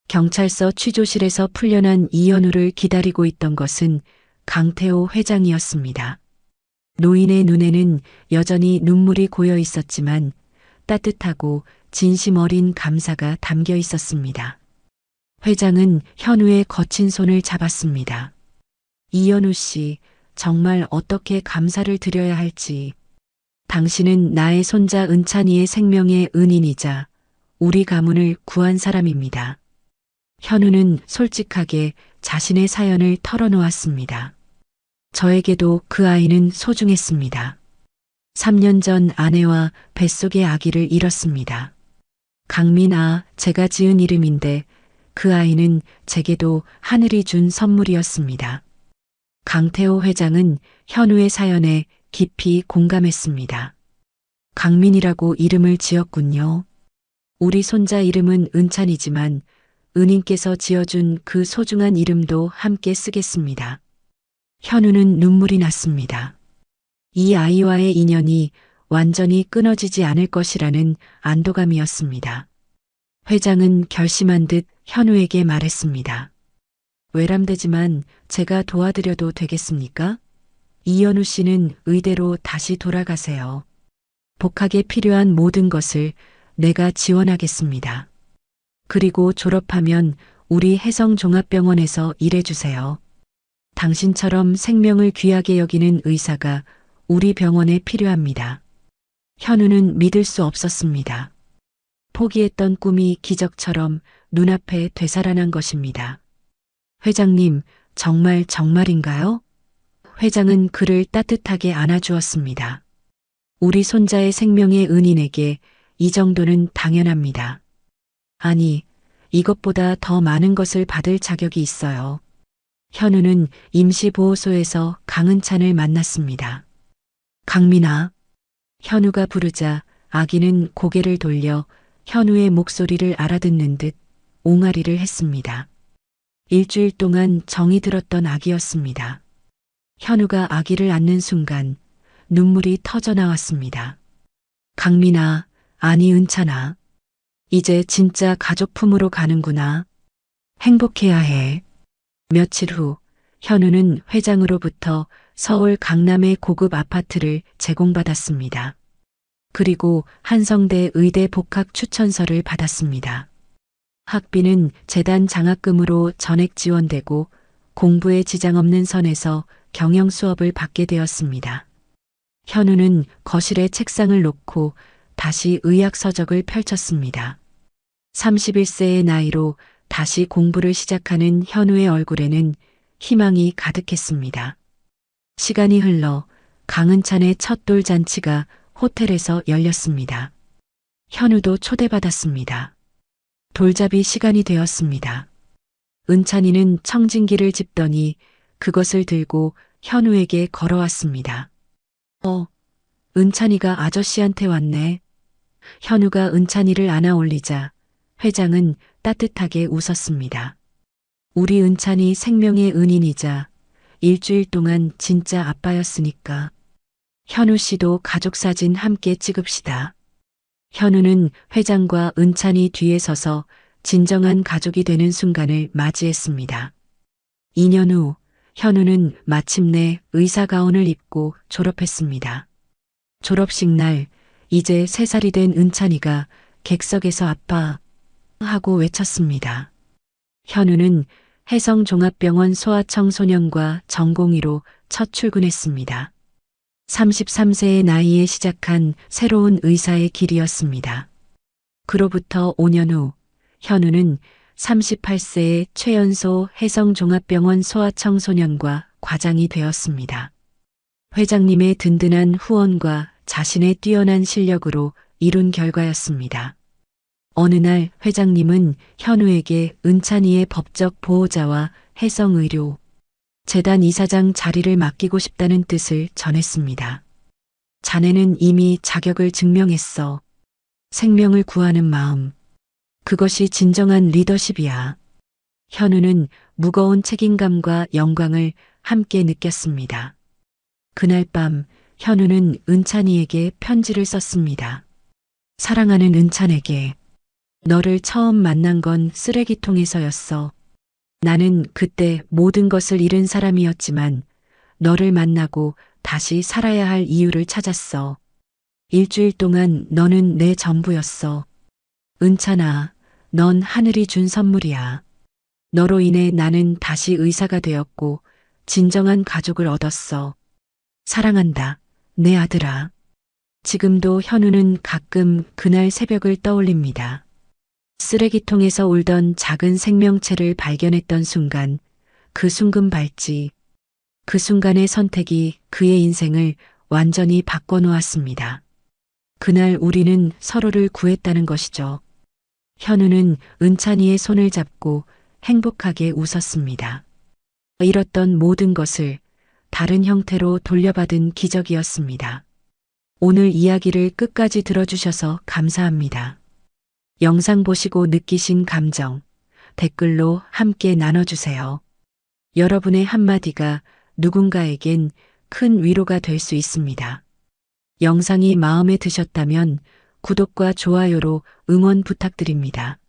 경찰서 취조실에서 풀려난 이현우를 기다리고 있던 것은 강태호 회장이었습니다. 노인의 눈에는 여전히 눈물이 고여 있었지만 따뜻하고 진심 어린 감사가 담겨 있었습니다. 회장은 현우의 거친 손을 잡았습니다. 이현우 씨, 정말 어떻게 감사를 드려야 할지. 당신은 나의 손자 은찬이의 생명의 은인이자 우리 가문을 구한 사람입니다. 현우는 솔직하게 자신의 사연을 털어놓았습니다. 저에게도 그 아이는 소중했습니다. 3년 전 아내와 뱃속의 아기를 잃었습니다. 강민아, 제가 지은 이름인데 그 아이는 제게도 하늘이 준 선물이었습니다. 강태호 회장은 현우의 사연에 깊이 공감했습니다. 강민이라고 이름을 지었군요. 우리 손자 이름은 은찬이지만 은인께서 지어준 그 소중한 이름도 함께 쓰겠습니다. 현우는 눈물이 났습니다. 이 아이와의 인연이 완전히 끊어지지 않을 것이라는 안도감이었습니다. 회장은 결심한 듯 현우에게 말했습니다. 외람되지만 제가 도와드려도 되겠습니까? 이현우 씨는 의대로 다시 돌아가세요. 복학에 필요한 모든 것을 내가 지원하겠습니다. 그리고 졸업하면 우리 혜성종합병원에서 일해주세요. 당신처럼 생명을 귀하게 여기는 의사가 우리 병원에 필요합니다. 현우는 믿을 수 없었습니다. 포기했던 꿈이 기적처럼 눈앞에 되살아난 것입니다. 회장님, 정말인가요? 회장은 그를 따뜻하게 안아주었습니다. 우리 손자의 생명의 은인에게 이 정도는 당연합니다. 아니, 이것보다 더 많은 것을 받을 자격이 있어요. 현우는 임시보호소에서 강은찬을 만났습니다. 강민아. 현우가 부르자 아기는 고개를 돌려 현우의 목소리를 알아듣는 듯 옹알이를 했습니다. 일주일 동안 정이 들었던 아기였습니다. 현우가 아기를 안는 순간 눈물이 터져 나왔습니다. 강민아, 아니 은찬아. 이제 진짜 가족 품으로 가는구나. 행복해야 해. 며칠 후 현우는 회장으로부터 서울 강남의 고급 아파트를 제공받았습니다. 그리고 한성대 의대 복학 추천서를 받았습니다. 학비는 재단 장학금으로 전액 지원되고 공부에 지장 없는 선에서 경영 수업을 받게 되었습니다. 현우는 거실에 책상을 놓고 다시 의학 서적을 펼쳤습니다. 31세의 나이로 다시 공부를 시작하는 현우의 얼굴에는 희망이 가득했습니다. 시간이 흘러 강은찬의 첫 돌잔치가 호텔에서 열렸습니다. 현우도 초대받았습니다. 돌잡이 시간이 되었습니다. 은찬이는 청진기를 짚더니 그것을 들고 현우에게 걸어왔습니다. 은찬이가 아저씨한테 왔네. 현우가 은찬이를 안아 올리자 회장은 따뜻하게 웃었습니다. 우리 은찬이 생명의 은인이자 일주일 동안 진짜 아빠였으니까. 현우 씨도 가족 사진 함께 찍읍시다. 현우는 회장과 은찬이 뒤에 서서 진정한 가족이 되는 순간을 맞이했습니다. 2년 후 현우는 마침내 의사 가운을 입고 졸업했습니다. 졸업식 날 이제 3살이 된 은찬이가 객석에서 아빠 하고 외쳤습니다. 현우는 혜성종합병원 소아청소년과 전공의로 첫 출근했습니다. 33세의 나이에 시작한 새로운 의사의 길이었습니다. 그로부터 5년 후 현우는 38세의 최연소 혜성종합병원 소아청소년과 과장이 되었습니다. 회장님의 든든한 후원과 자신의 뛰어난 실력으로 이룬 결과였습니다. 어느 날 회장님은 현우에게 은찬이의 법적 보호자와 혜성의료 재단 이사장 자리를 맡기고 싶다는 뜻을 전했습니다. 자네는 이미 자격을 증명했어. 생명을 구하는 마음. 그것이 진정한 리더십이야. 현우는 무거운 책임감과 영광을 함께 느꼈습니다. 그날 밤 현우는 은찬이에게 편지를 썼습니다. 사랑하는 은찬에게. 너를 처음 만난 건 쓰레기통에서였어. 나는 그때 모든 것을 잃은 사람이었지만 너를 만나고 다시 살아야 할 이유를 찾았어. 일주일 동안 너는 내 전부였어. 은찬아, 넌 하늘이 준 선물이야. 너로 인해 나는 다시 의사가 되었고 진정한 가족을 얻었어. 사랑한다, 내 아들아. 지금도 현우는 가끔 그날 새벽을 떠올립니다. 쓰레기통에서 울던 작은 생명체를 발견했던 순간, 그 순금 발찌, 그 순간의 선택이 그의 인생을 완전히 바꿔놓았습니다. 그날 우리는 서로를 구했다는 것이죠. 현우는 은찬이의 손을 잡고 행복하게 웃었습니다. 잃었던 모든 것을 다른 형태로 돌려받은 기적이었습니다. 오늘 이야기를 끝까지 들어주셔서 감사합니다. 영상 보시고 느끼신 감정, 댓글로 함께 나눠주세요. 여러분의 한마디가 누군가에겐 큰 위로가 될 수 있습니다. 영상이 마음에 드셨다면 구독과 좋아요로 응원 부탁드립니다.